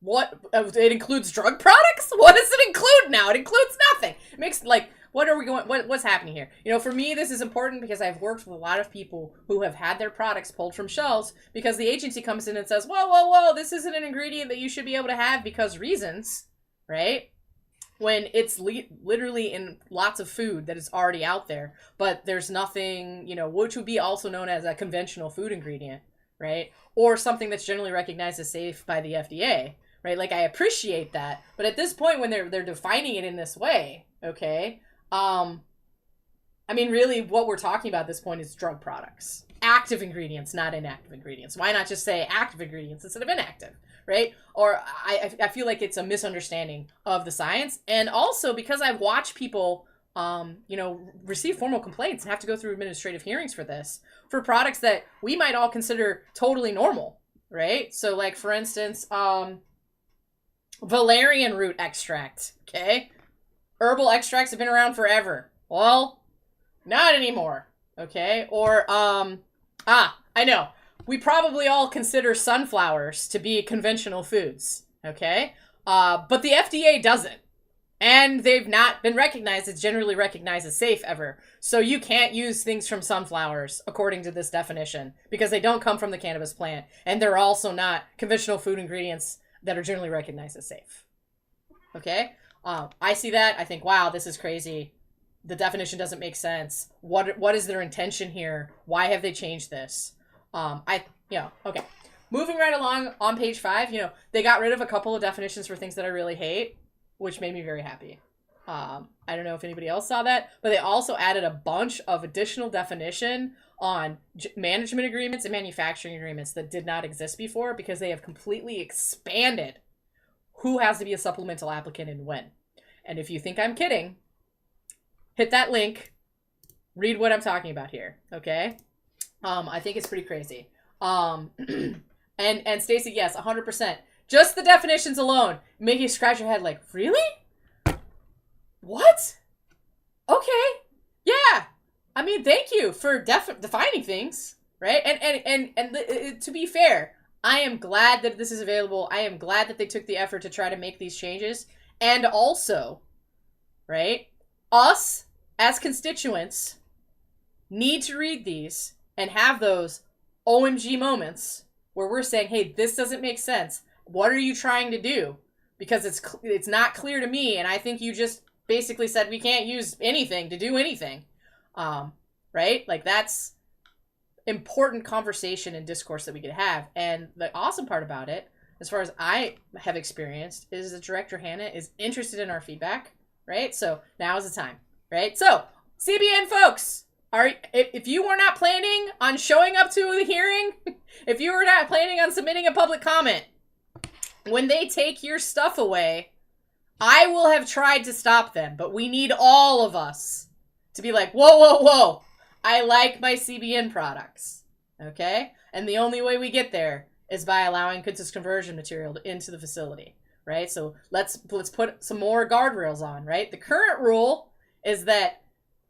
What? It includes drug products? What does it include now? It includes nothing. It makes, what are we going, what's happening here? For me, this is important because I've worked with a lot of people who have had their products pulled from shelves because the agency comes in and says, whoa, this isn't an ingredient that you should be able to have because reasons, right? When it's literally in lots of food that is already out there, but there's nothing, which would be also known as a conventional food ingredient, right? Or something that's generally recognized as safe by the FDA, right? I appreciate that, but at this point when they're defining it in this way, okay, really what we're talking about at this point is drug products. Active ingredients, not inactive ingredients. Why not just say active ingredients instead of inactive, right? Or I feel like it's a misunderstanding of the science. And also because I've watched people, receive formal complaints and have to go through administrative hearings for this, for products that we might all consider totally normal, right? So for instance, valerian root extract, okay? Herbal extracts have been around forever. Well, not anymore, okay? Or, I know. We probably all consider sunflowers to be conventional foods, okay? But the FDA doesn't. And they've not been recognized as generally recognized as safe ever. So you can't use things from sunflowers, according to this definition, because they don't come from the cannabis plant. And they're also not conventional food ingredients that are generally recognized as safe. Okay? I see that. I think, wow, this is crazy. The definition doesn't make sense. What is their intention here? Why have they changed this? Okay. Moving right along on page 5, they got rid of a couple of definitions for things that I really hate, which made me very happy. I don't know if anybody else saw that, but they also added a bunch of additional definition on management agreements and manufacturing agreements that did not exist before because they have completely expanded who has to be a supplemental applicant and when. And if you think I'm kidding, hit that link, read what I'm talking about here, okay? I think it's pretty crazy. And Stacy, yes, 100%. Just the definitions alone make you scratch your head like, really? What? Okay. Yeah. Thank you for defining things, right? And to be fair, I am glad that this is available. I am glad that they took the effort to try to make these changes. And also, right, us as constituents need to read these and have those OMG moments where we're saying, hey, this doesn't make sense. What are you trying to do? Because it's not clear to me, and I think you just basically said we can't use anything to do anything. Right? That's important conversation and discourse that we could have. And the awesome part about it, as far as I have experienced, is that Director Hannah is interested in our feedback, right? So now is the time, right? So, CBN folks, if you were not planning on showing up to the hearing, if you were not planning on submitting a public comment, when they take your stuff away, I will have tried to stop them, but we need all of us to be like, whoa, I like my CBN products, okay? And the only way we get there is by allowing conversion material into the facility, right? So let's put some more guardrails on, right? The current rule is that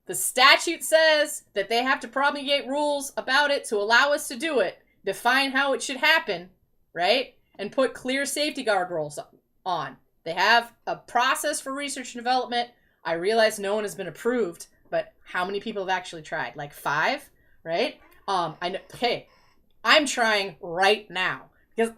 the statute says that they have to promulgate rules about it to allow us to do it, define how it should happen, right? And put clear safety guardrails on. They have a process for research and development. I realize no one has been approved but how many people have actually tried? Like 5, right? I know. Hey, I'm trying right now because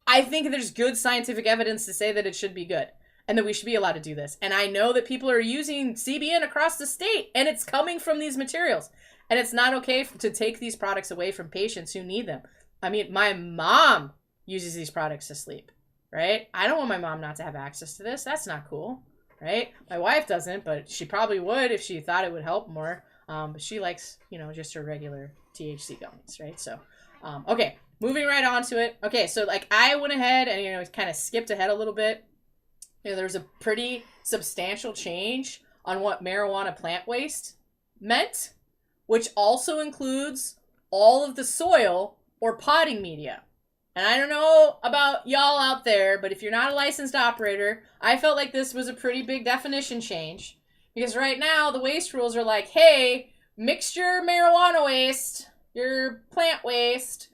I think there's good scientific evidence to say that it should be good and that we should be allowed to do this. And I know that people are using CBN across the state and it's coming from these materials. And it's not okay to take these products away from patients who need them. I mean, my mom uses these products to sleep, right? I don't want my mom not to have access to this. That's not cool, right? My wife doesn't, but she probably would if she thought it would help more. But she likes, just her regular THC gummies, right? So, okay, moving right on to it. Okay, so like I went ahead and, kind of skipped ahead a little bit. There was a pretty substantial change on what marijuana plant waste meant, which also includes all of the soil or potting media. And I don't know about y'all out there, but if you're not a licensed operator, I felt like this was a pretty big definition change. Because right now, the waste rules are like, hey, mix your marijuana waste, your plant waste,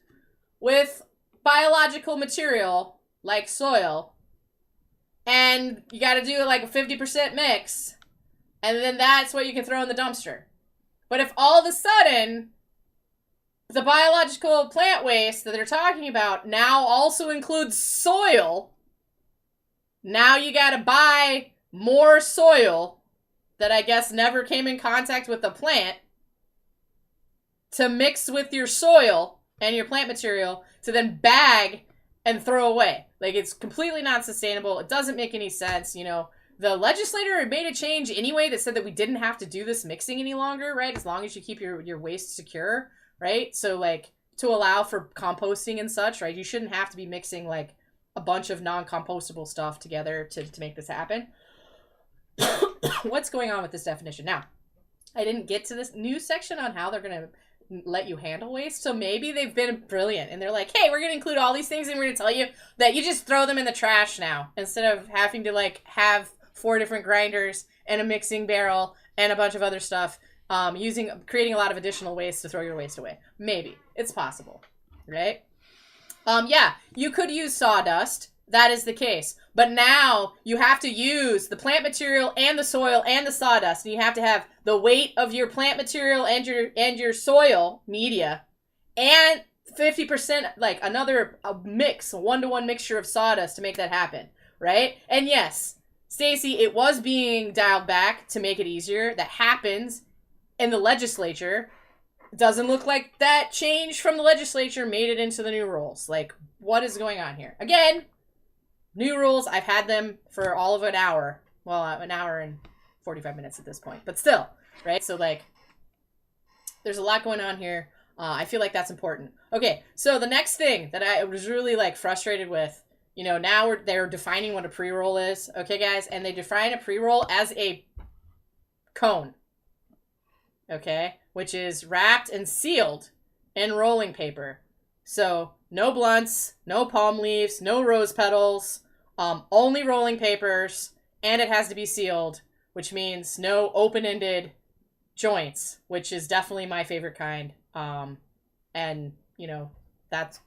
with biological material, like soil. And you got to do like a 50% mix. And then that's what you can throw in the dumpster. But if all of a sudden, the biological plant waste that they're talking about now also includes soil, now you gotta buy more soil that I guess never came in contact with the plant to mix with your soil and your plant material to then bag and throw away. Like, it's completely not sustainable. It doesn't make any sense, The legislator had made a change anyway that said that we didn't have to do this mixing any longer, right? As long as you keep your waste secure, right? So, like, to allow for composting and such, right? You shouldn't have to be mixing, like, a bunch of non-compostable stuff together to make this happen. What's going on with this definition? Now, I didn't get to this new section on how they're going to let you handle waste, so maybe they've been brilliant and they're like, hey, we're going to include all these things and we're going to tell you that you just throw them in the trash now instead of having to, like, have 4 different grinders and a mixing barrel and a bunch of other stuff, creating a lot of additional waste to throw your waste away. Maybe. It's possible, right? Yeah, you could use sawdust. That is the case. But now you have to use the plant material and the soil and the sawdust. And you have to have the weight of your plant material and your soil media and 50%, like another mix, a 1-to-1 mixture of sawdust to make that happen, right? And yes, Stacey, it was being dialed back to make it easier. That happens in the legislature. It doesn't look like that change from the legislature made it into the new rules. Like, what is going on here? Again, new rules. I've had them for all of an hour. Well, an hour and 45 minutes at this point. But still, right? So, like, there's a lot going on here. I feel like that's important. Okay, so the next thing that I was really, like, frustrated with, now they're defining what a pre-roll is. Okay, guys? And they define a pre-roll as a cone. Okay? Which is wrapped and sealed in rolling paper. So, no blunts, no palm leaves, no rose petals, only rolling papers, and it has to be sealed, which means no open-ended joints, which is definitely my favorite kind. And, that's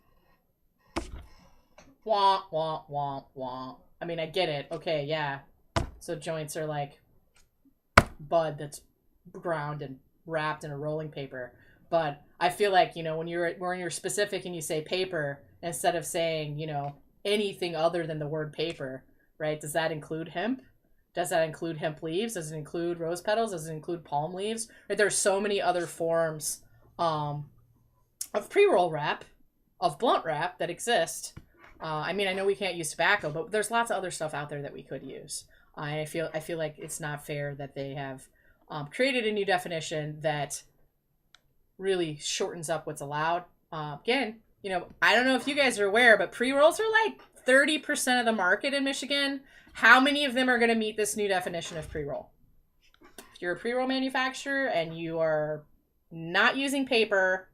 wah, wah, wah, wah. I mean, I get it. Okay, yeah. So joints are like bud that's ground and wrapped in a rolling paper. But I feel like, when you're specific and you say paper, instead of saying, anything other than the word paper, right? Does that include hemp? Does that include hemp leaves? Does it include rose petals? Does it include palm leaves? Right? There's so many other forms of pre-roll wrap, of blunt wrap that exist. I know we can't use tobacco, but there's lots of other stuff out there that we could use. I feel like it's not fair that they have created a new definition that really shortens up what's allowed. Again, I don't know if you guys are aware, but pre-rolls are like 30% of the market in Michigan. How many of them are going to meet this new definition of pre-roll? If you're a pre-roll manufacturer and you are not using paper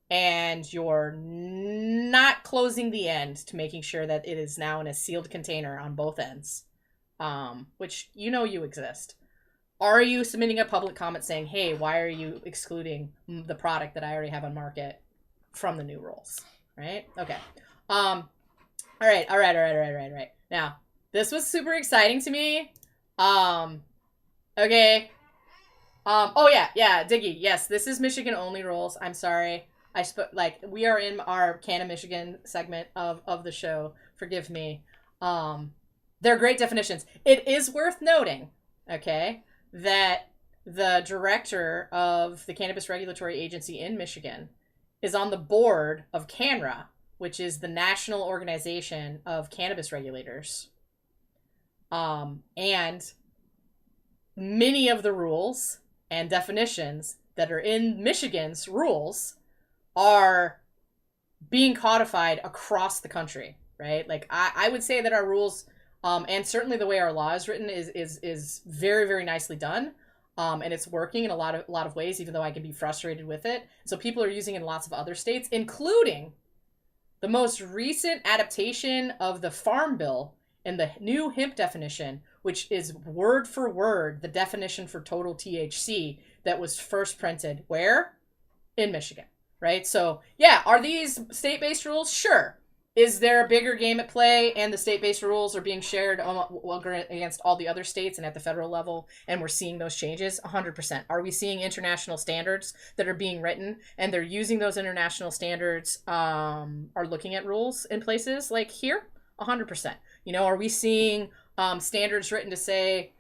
and you're not closing the end to making sure that it is now in a sealed container on both ends, which you exist. Are you submitting a public comment saying, hey, why are you excluding the product that I already have on market from the new rules? Right? Okay. All right. Now, this was super exciting to me. Okay. Oh yeah, Diggy. Yes, this is Michigan only rules. I'm sorry. We are in our Canada Michigan segment of the show. Forgive me. They're great definitions. It is worth noting, okay, that the director of the Cannabis Regulatory Agency in Michigan is on the board of CANRA, which is the national organization of cannabis regulators. And many of the rules and definitions that are in Michigan's rules are being codified across the country, right? Like I would say that our rules, and certainly the way our law is written is very, very nicely done. And it's working in a lot of ways, even though I can be frustrated with it. So people are using it in lots of other states, including the most recent adaptation of the Farm Bill and the new hemp definition, which is word for word the definition for total THC that was first printed where? In Michigan, right? So yeah, are these state-based rules? Sure. Is there a bigger game at play and the state-based rules are being shared against all the other states and at the federal level and we're seeing those changes? 100%. Are we seeing international standards that are being written and they're using those international standards, are looking at rules in places like here? 100%. You know, are we seeing standards written to say,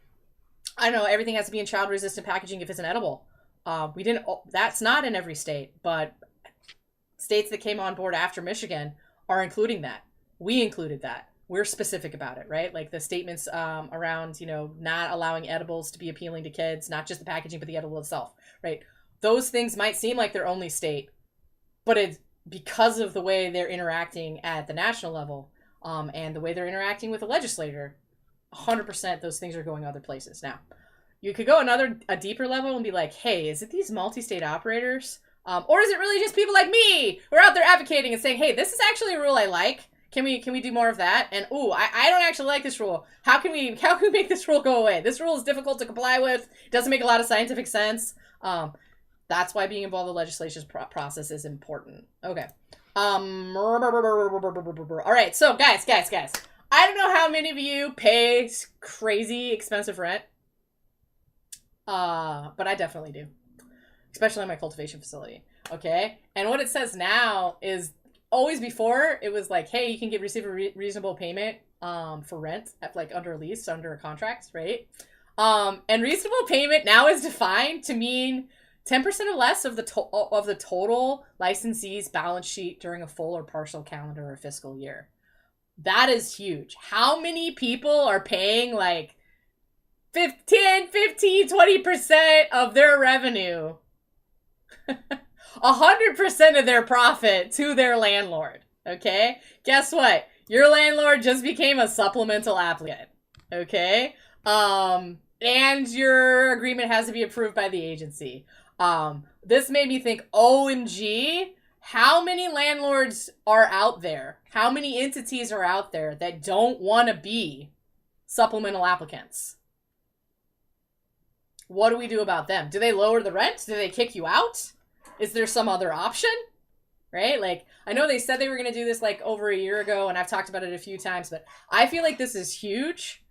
I don't know, everything has to be in child-resistant packaging if it's an edible? That's not in every state, but states that came on board after Michigan are including that. We included that. We're specific about it, right? Like the statements around, you know, not allowing edibles to be appealing to kids, not just the packaging, but the edible itself, right? Those things might seem like they're only state, but it's because of the way they're interacting at the national level and the way they're interacting with the legislator, 100% those things are going other places. Now, you could go a deeper level and be like, hey, is it these multi-state operators? Or is it really just people like me who are out there advocating and saying, hey, this is actually a rule I like. Can we do more of that? And ooh, I don't actually like this rule. How can we make this rule go away? This rule is difficult to comply with. It doesn't make a lot of scientific sense. That's why being involved in the legislation process is important. Okay. All right. So guys, I don't know how many of you pay crazy expensive rent. But I definitely do. Especially in my cultivation facility. Okay? And what it says now is always before it was like, hey, you can receive a reasonable payment for rent at like under a lease, under a contract, right? And reasonable payment now is defined to mean 10% or less of the total licensee's balance sheet during a full or partial calendar or fiscal year. That is huge. How many people are paying like 15, 20% of their revenue, 100% of their profit to their landlord? Okay? Guess what? Your landlord just became a supplemental applicant. Okay? And your agreement has to be approved by the agency. This made me think, OMG, how many landlords are out there? How many entities are out there that don't want to be supplemental applicants? What do we do about them? Do they lower the rent? Do they kick you out? Is there some other option? Right? Like, I know they said they were going to do this like over a year ago, and I've talked about it a few times, but I feel like this is huge.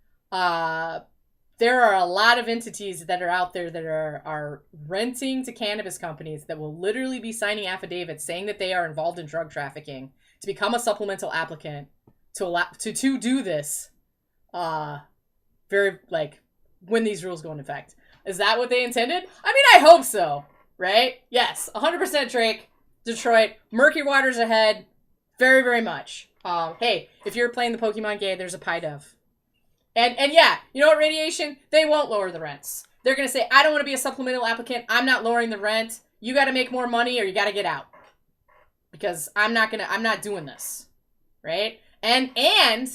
There are a lot of entities that are out there that are renting to cannabis companies that will literally be signing affidavits saying that they are involved in drug trafficking to become a supplemental applicant to do this. Very like when these rules go into effect. Is that what they intended? I mean, I hope so, right? Yes, 100% Drake, Detroit, murky waters ahead, very, very much. Hey, if you're playing the Pokemon game, there's a pie dove. And yeah, you know what, Radiation? They won't lower the rents. They're going to say, I don't want to be a supplemental applicant. I'm not lowering the rent. You got to make more money or you got to get out. Because I'm not doing this. Right? And then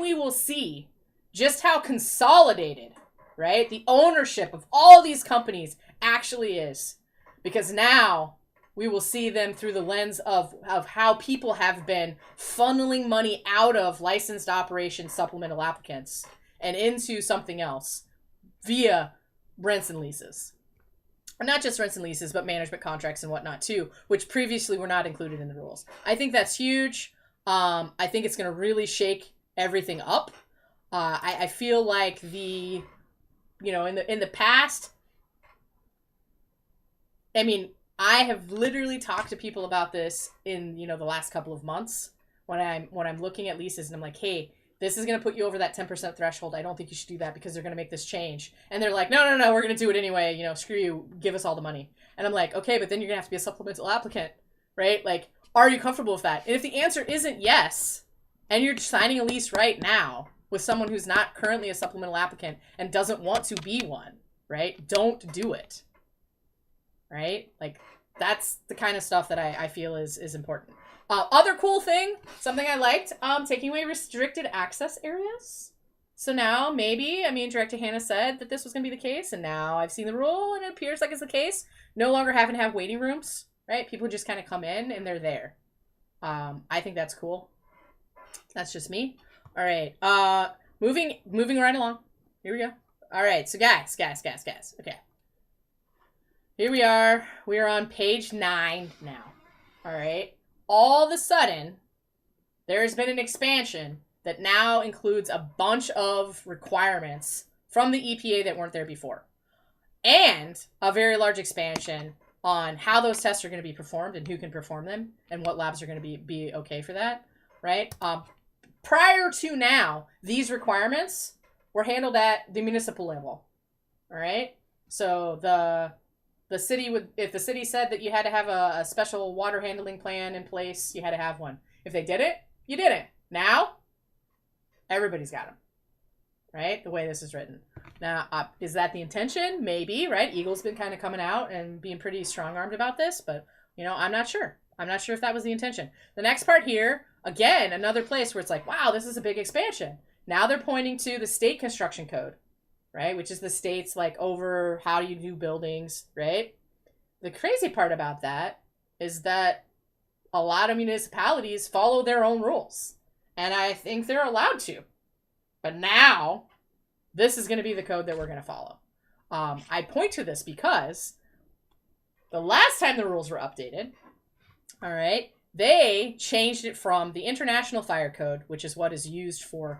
we will see just how consolidated, right, the ownership of all these companies actually is. Because now we will see them through the lens of how people have been funneling money out of licensed operation supplemental applicants and into something else via rents and leases. Or not just rents and leases, but management contracts and whatnot too, which previously were not included in the rules. I think that's huge. I think it's going to really shake everything up. I feel like in the past, I mean, I have literally talked to people about this in, the last couple of months when I'm looking at leases and I'm like, hey, this is going to put you over that 10% threshold. I don't think you should do that because they're going to make this change. And they're like, no, we're going to do it anyway. Screw you. Give us all the money. And I'm like, okay, but then you're going to have to be a supplemental applicant, right? Like, are you comfortable with that? And if the answer isn't yes, and you're signing a lease right now with someone who's not currently a supplemental applicant and doesn't want to be one, right? Don't do it, right? Like, that's the kind of stuff that I feel is important. Other cool thing, something I liked, taking away restricted access areas. So now maybe, Director Hannah said that this was going to be the case, and now I've seen the rule, and it appears like it's the case. No longer having to have waiting rooms, right? People just kind of come in, and they're there. I think that's cool. That's just me. All right. Moving right along. Here we go. All right. So guys. Okay. Here we are. We are on page 9 now. All right. All of a sudden, there's been an expansion that now includes a bunch of requirements from the EPA that weren't there before. And a very large expansion on how those tests are going to be performed and who can perform them and what labs are going to be okay for that, right? Prior to now, these requirements were handled at the municipal level, all right? So the city would, if the city said that you had to have a special water handling plan in place, you had to have one. If they did it, you didn't. Now, everybody's got them, right? The way this is written. Now, is that the intention? Maybe, right? Eagle's been kind of coming out and being pretty strong-armed about this, but, I'm not sure. I'm not sure if that was the intention. The next part here, again, another place where it's like, wow, this is a big expansion. Now they're pointing to the state construction code, right? Which is the state's like over how do you do buildings, right? The crazy part about that is that a lot of municipalities follow their own rules. And I think they're allowed to. But now, this is going to be the code that we're going to follow. I point to this because the last time the rules were updated, all right, they changed it from the International Fire Code, which is what is used for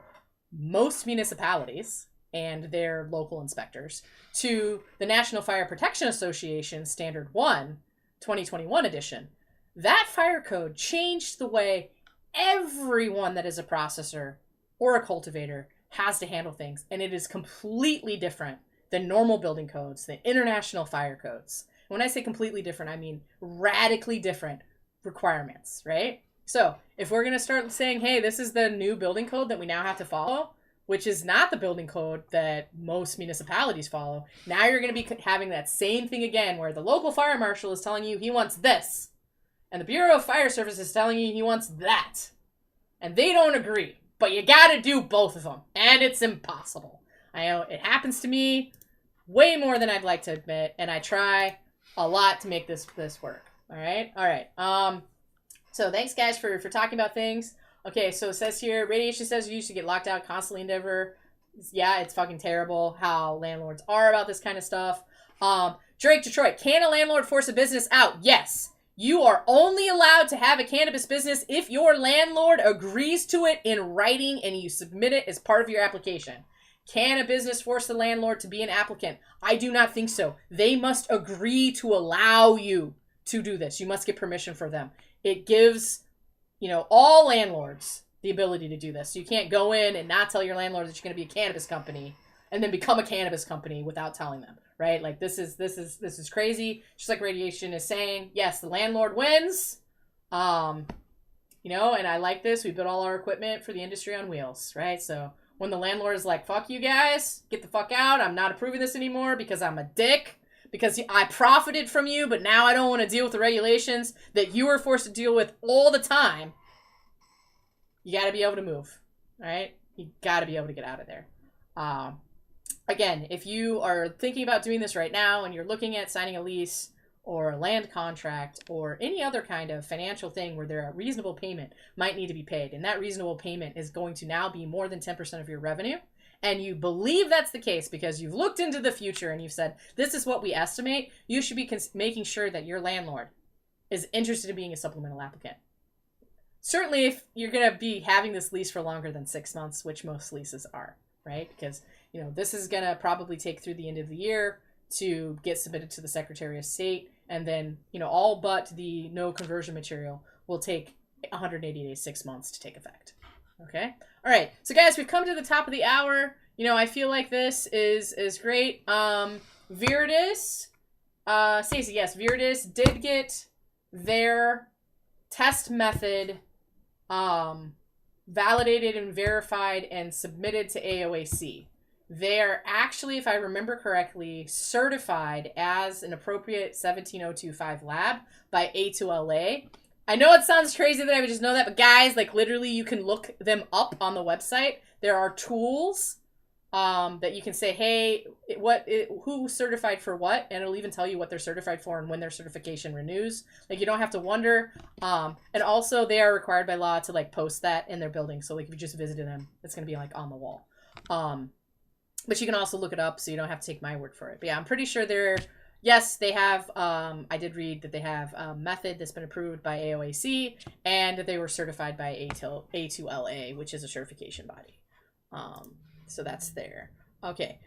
most municipalities and their local inspectors, to the National Fire Protection Association Standard 1, 2021 edition. That fire code changed the way everyone that is a processor or a cultivator has to handle things, and it is completely different than normal building codes, the international fire codes. When I say completely different, I mean radically different requirements, right? So if we're going to start saying, hey, this is the new building code that we now have to follow, which is not the building code that most municipalities follow, now you're going to be having that same thing again where the local fire marshal is telling you he wants this, and the Bureau of Fire Service is telling you he wants that. And they don't agree, but you got to do both of them, and it's impossible. I know it happens to me way more than I'd like to admit, and I try a lot to make this work. All right. So thanks guys for talking about things. Okay, so it says here, radiation says you used to get locked out constantly in Denver. Yeah, it's fucking terrible how landlords are about this kind of stuff. Drake Detroit, can a landlord force a business out? Yes. You are only allowed to have a cannabis business if your landlord agrees to it in writing and you submit it as part of your application. Can a business force the landlord to be an applicant? I do not think so. They must agree to allow you to do this. You must get permission from them. It gives, all landlords the ability to do this. So you can't go in and not tell your landlord that you're going to be a cannabis company and then become a cannabis company without telling them, right? Like this is crazy. Just like radiation is saying, yes, the landlord wins. And I like this. We built all our equipment for the industry on wheels, right? So when the landlord is like, fuck you guys, get the fuck out. I'm not approving this anymore because I'm a dick. Because I profited from you, but now I don't want to deal with the regulations that you were forced to deal with all the time. You got to be able to move, right? You got to be able to get out of there. Again, if you are thinking about doing this right now and you're looking at signing a lease or a land contract or any other kind of financial thing where there a reasonable payment might need to be paid, and that reasonable payment is going to now be more than 10% of your revenue, and you believe that's the case because you've looked into the future and you've said, this is what we estimate, you should be making sure that your landlord is interested in being a supplemental applicant. Certainly if you're going to be having this lease for longer than 6 months, which most leases are, right? Because, this is going to probably take through the end of the year to get submitted to the Secretary of State. And then, all but the no conversion material will take 180 days, 6 months to take effect. Okay? All right. So, guys, we've come to the top of the hour. I feel like this is great. Viridis, Stacey, yes, Viridis did get their test method validated and verified and submitted to AOAC. They are actually, if I remember correctly, certified as an appropriate 17025 lab by A2LA. I know it sounds crazy that I would just know that, but guys, like literally you can look them up on the website. There are tools that you can say, hey, who certified for what, and it'll even tell you what they're certified for and when their certification renews. Like, you don't have to wonder. And also, they are required by law to like post that in their building. So like, if you just visited them, it's gonna be like on the wall. But you can also look it up, so you don't have to take my word for it. But yeah, I'm pretty sure yes, they have. I did read that they have a method that's been approved by AOAC, and that they were certified by A2LA, which is a certification body. So that's there. Okay.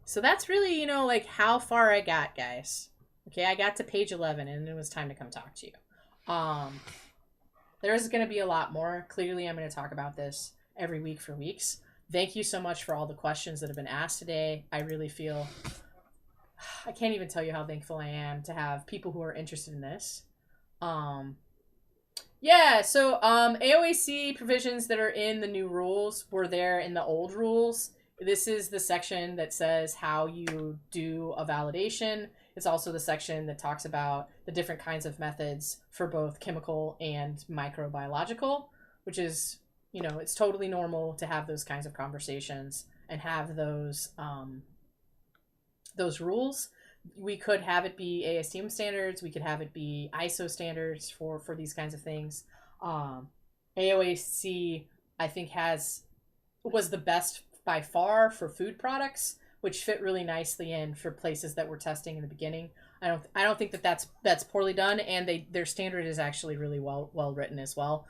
So that's really, like how far I got, guys. Okay, I got to page 11 and it was time to come talk to you. There's going to be a lot more. Clearly, I'm going to talk about this every week for weeks. Thank you so much for all the questions that have been asked today. I really feel, I can't even tell you how thankful I am to have people who are interested in this. Yeah, so AOAC provisions that are in the new rules were there in the old rules. This is the section that says how you do a validation. It's also the section that talks about the different kinds of methods for both chemical and microbiological, which is, it's totally normal to have those kinds of conversations and have those rules. We could have it be ASTM standards. We could have it be ISO standards for these kinds of things. AOAC, I think, was the best by far for food products, which fit really nicely in for places that were testing in the beginning. I don't think that's poorly done, and their standard is actually really well written as well.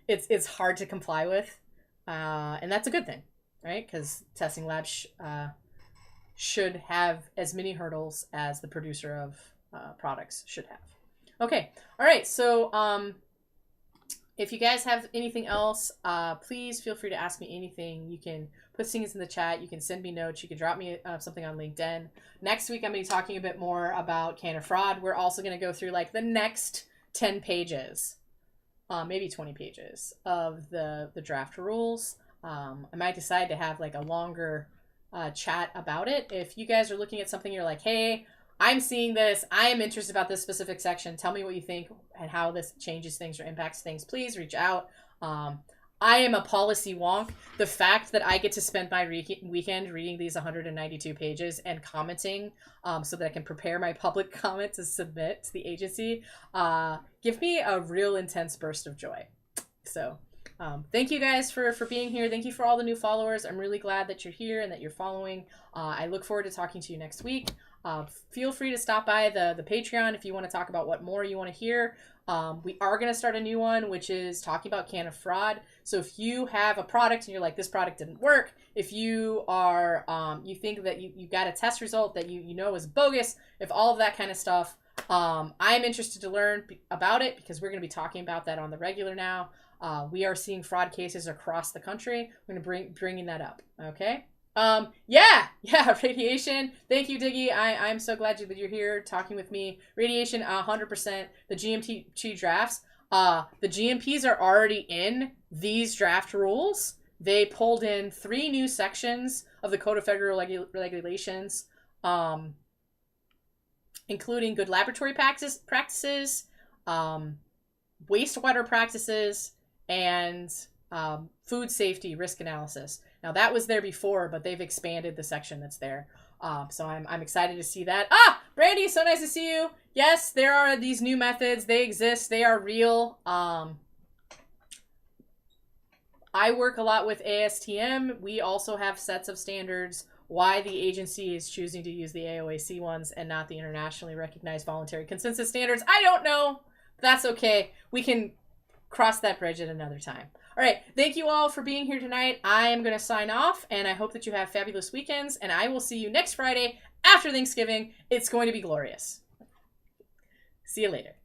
It's hard to comply with, and that's a good thing, right? Because testing labs should have as many hurdles as the producer of products should have. Okay. All right. So if you guys have anything else, please feel free to ask me anything. You can put things in the chat. You can send me notes. You can drop me something on LinkedIn. Next week, I'm going to be talking a bit more about Canna fraud. We're also going to go through like the next 10 pages, maybe 20 pages of the draft rules. I might decide to have like a longer chat about it. If you guys are looking at something, you're like, hey, I'm seeing this, I am interested about this specific section, tell me what you think and how this changes things or impacts things, please reach out. I am a policy wonk. The fact that I get to spend my weekend reading these 192 pages and commenting so that I can prepare my public comment to submit to the agency give me a real intense burst of joy. So thank you guys for being here. Thank you for all the new followers. I'm really glad that you're here and that you're following. I look forward to talking to you next week. Feel free to stop by the Patreon if you want to talk about what more you want to hear. We are going to start a new one, which is talking about Canna fraud. So if you have a product and you're like, this product didn't work, if you are, you think that you got a test result that you know is bogus, if all of that kind of stuff, I'm interested to learn about it because we're going to be talking about that on the regular now. We are seeing fraud cases across the country. We're going to bringing that up. Okay. Yeah, radiation. Thank you, Diggy. I'm so glad that you're here talking with me. Radiation, 100%. The GMP drafts. The GMPs are already in these draft rules. They pulled in 3 new sections of the Code of Federal Regulations, including good laboratory practices, wastewater practices, and food safety risk analysis. Now that was there before, but they've expanded the section that's there. So I'm excited to see that. Brandy, so nice to see you. Yes, there are these new methods. They exist. They are real. I work a lot with ASTM. We also have sets of standards. Why the agency is choosing to use the AOAC ones and not the internationally recognized voluntary consensus standards, I don't know. That's okay. We can cross that bridge at another time. All right. Thank you all for being here tonight. I am going to sign off, and I hope that you have fabulous weekends, and I will see you next Friday after Thanksgiving. It's going to be glorious. See you later.